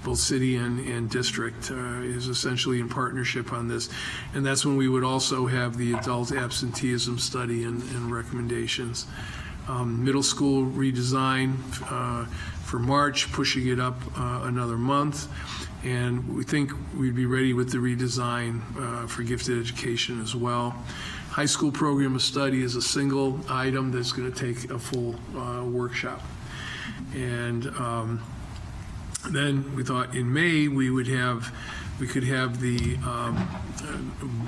S3: both city and district is essentially in partnership on this. And that's when we would also have the adult absenteeism study and recommendations. Middle school redesign for March, pushing it up another month. And we think we'd be ready with the redesign for gifted education as well. High school program of study is a single item that's going to take a full workshop. And then we thought in May we could have the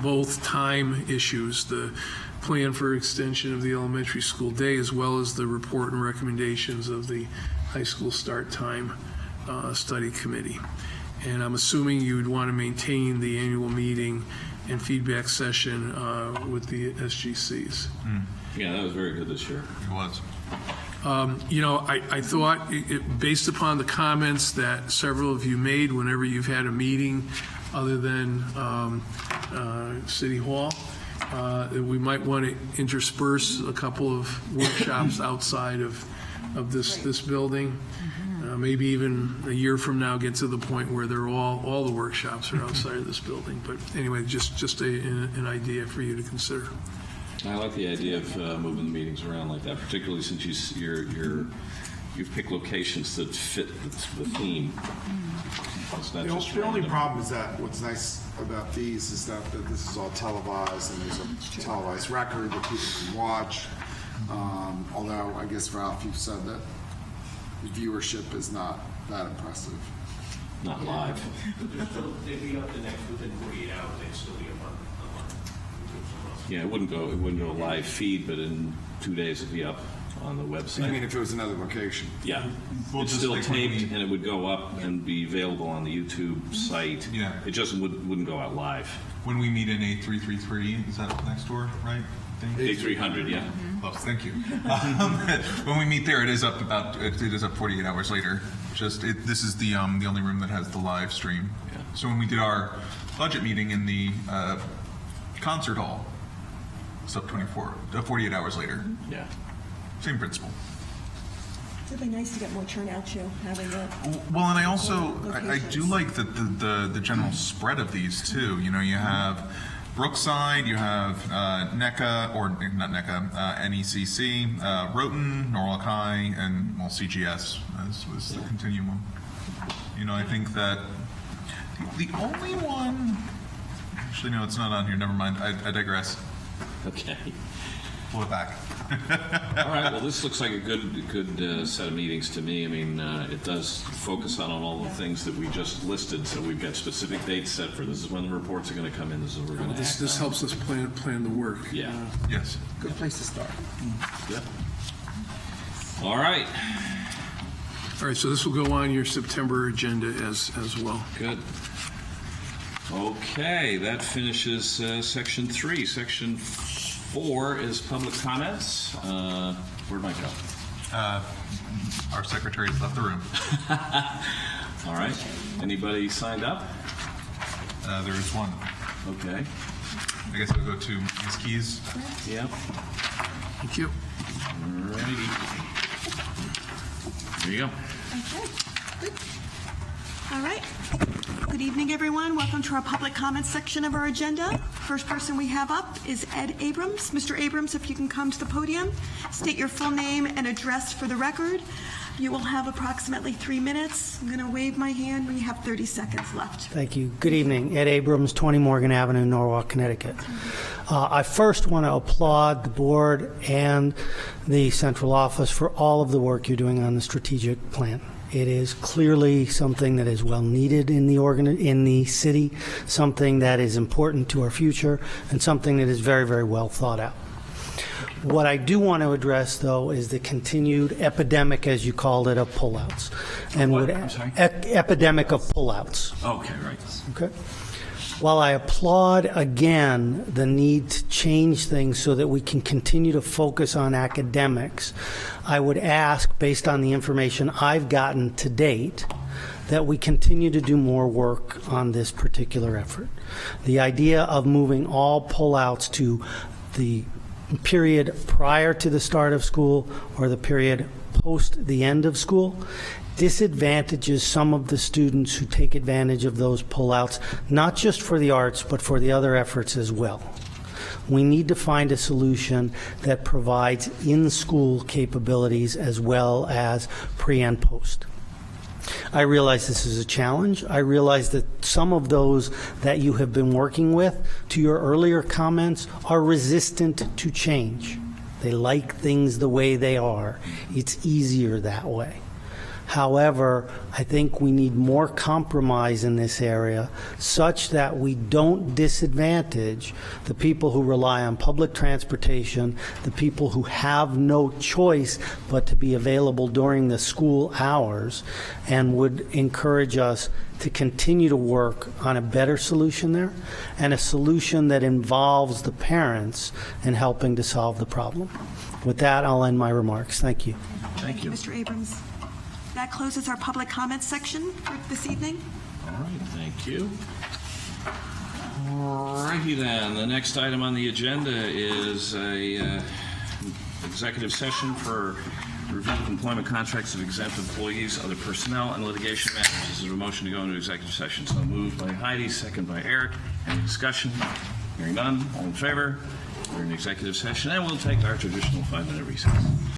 S3: both time issues, the plan for extension of the elementary school day, as well as the report and recommendations of the high school start time study committee. And I'm assuming you would want to maintain the annual meeting and feedback session with the SGCs.
S1: Yeah, that was very good this year.
S2: It was.
S3: I thought, based upon the comments that several of you made whenever you've had a meeting other than City Hall, that we might want to intersperse a couple of workshops outside of this building. Maybe even a year from now get to the point where they're all the workshops are outside of this building. But anyway, just an idea for you to consider.
S1: I like the idea of moving the meetings around like that, particularly since you've picked locations that fit the theme. It's not just
S5: The only
S1: random.
S5: problem is that what's nice about these is that this is all televised and there's a televised record that people can watch. Although I guess Ralph, you've said that the viewership is not that impressive.
S1: Not live.
S11: They'd be up the next within 48 hours. They'd still be up on
S1: Yeah, it wouldn't go a live feed, but in 2 days it'd be up on the website.
S5: I mean, if it was another location.
S1: Yeah,
S2: Well,
S1: it's
S2: just
S1: still
S2: like when
S1: taped
S2: we-
S1: and it would go up and be available on the YouTube site.
S2: Yeah.
S1: It just wouldn't go out live.
S2: When we meet in 8333, is that next door, right?
S1: A300, yeah.
S2: Close, thank you. When we meet there, it is up 48 hours later. This is the only room that has the live stream.
S1: Yeah.
S2: So when we did our budget meeting in the concert hall, it's up 48 hours later.
S1: Yeah.
S2: Same principle.
S4: It's really nice to get more turnout, too, having the.
S2: Well, and I also, I do
S4: Locations.
S2: like the general spread of these too. You know, you have Brookside, you have NECA, or not NECA, NECC, Roten, Norwalk High, and, well, CGS as was the continuum. You know, I think that the only one, actually, no, it's not on here, never mind, I digress.
S1: Okay.
S2: Pull it back.
S1: All right, well, this looks like a good set of meetings to me. I mean, it does focus on all the things that we just listed, so we've got specific dates set for this is when the reports are going to come in, this is what we're going to act
S3: This
S1: on.
S3: helps us plan the work.
S1: Yeah.
S2: Yes.
S7: Good place to start.
S1: Yep. All right,
S3: All right, so this will go on your September agenda as well.
S1: good. Okay, that finishes section 3. Section 4 is public comments. Where'd mine go?
S2: Our secretary's left the room.
S1: All right, anybody signed up?
S2: There is one.
S1: Okay,
S2: I guess I'll go to Ms. Keys.
S1: yeah,
S3: Thank you.
S1: righty. There you go.
S4: Okay, good. All right. Good evening, everyone. Welcome to our public comments section of our agenda. First person we have up is Ed Abrams. Mr. Abrams, if you can come to the podium, state your full name and address for the record. You will have approximately 3 minutes. I'm going to wave my hand when you have 30 seconds left.
S12: Thank you. Good evening. Ed Abrams, 20 Morgan Avenue, Norwalk, Connecticut. I first want to applaud the board and the central office for all of the work you're doing on the strategic plan. It is clearly something that is well needed in the city, something that is important to our future, and something that is very, very well thought out. What I do want to address, though, is the continued epidemic, as you called it, of pullouts. And
S1: What?
S12: would
S1: I'm sorry?
S12: epidemic of pullouts.
S1: Okay, right.
S12: Okay. While I applaud again the need to change things so that we can continue to focus on academics, I would ask, based on the information I've gotten to date, that we continue to do more work on this particular effort. The idea of moving all pullouts to the period prior to the start of school or the period post the end of school disadvantages some of the students who take advantage of those pullouts, not just for the arts, but for the other efforts as well. We need to find a solution that provides in-school capabilities as well as pre and post. I realize this is a challenge. I realize that some of those that you have been working with, to your earlier comments, are resistant to change. They like things the way they are. It's easier that way. However, I think we need more compromise in this area such that we don't disadvantage the people who rely on public transportation, the people who have no choice but to be available during the school hours, and would encourage us to continue to work on a better solution there and a solution that involves the parents in helping to solve the problem. With that, I'll end my remarks. Thank you.
S1: Thank you.
S4: Mr. Abrams. That closes our public comments section for this evening.
S1: All right, thank you. All righty then, the next item on the agenda is a executive session for review of employment contracts of exempt employees, other personnel, and litigation matters. This is a motion to go into executive session. So moved by Heidi, second by Eric. Any discussion? Hearing none, all in favor? We're in executive session, and we'll take our traditional 5-minute recess.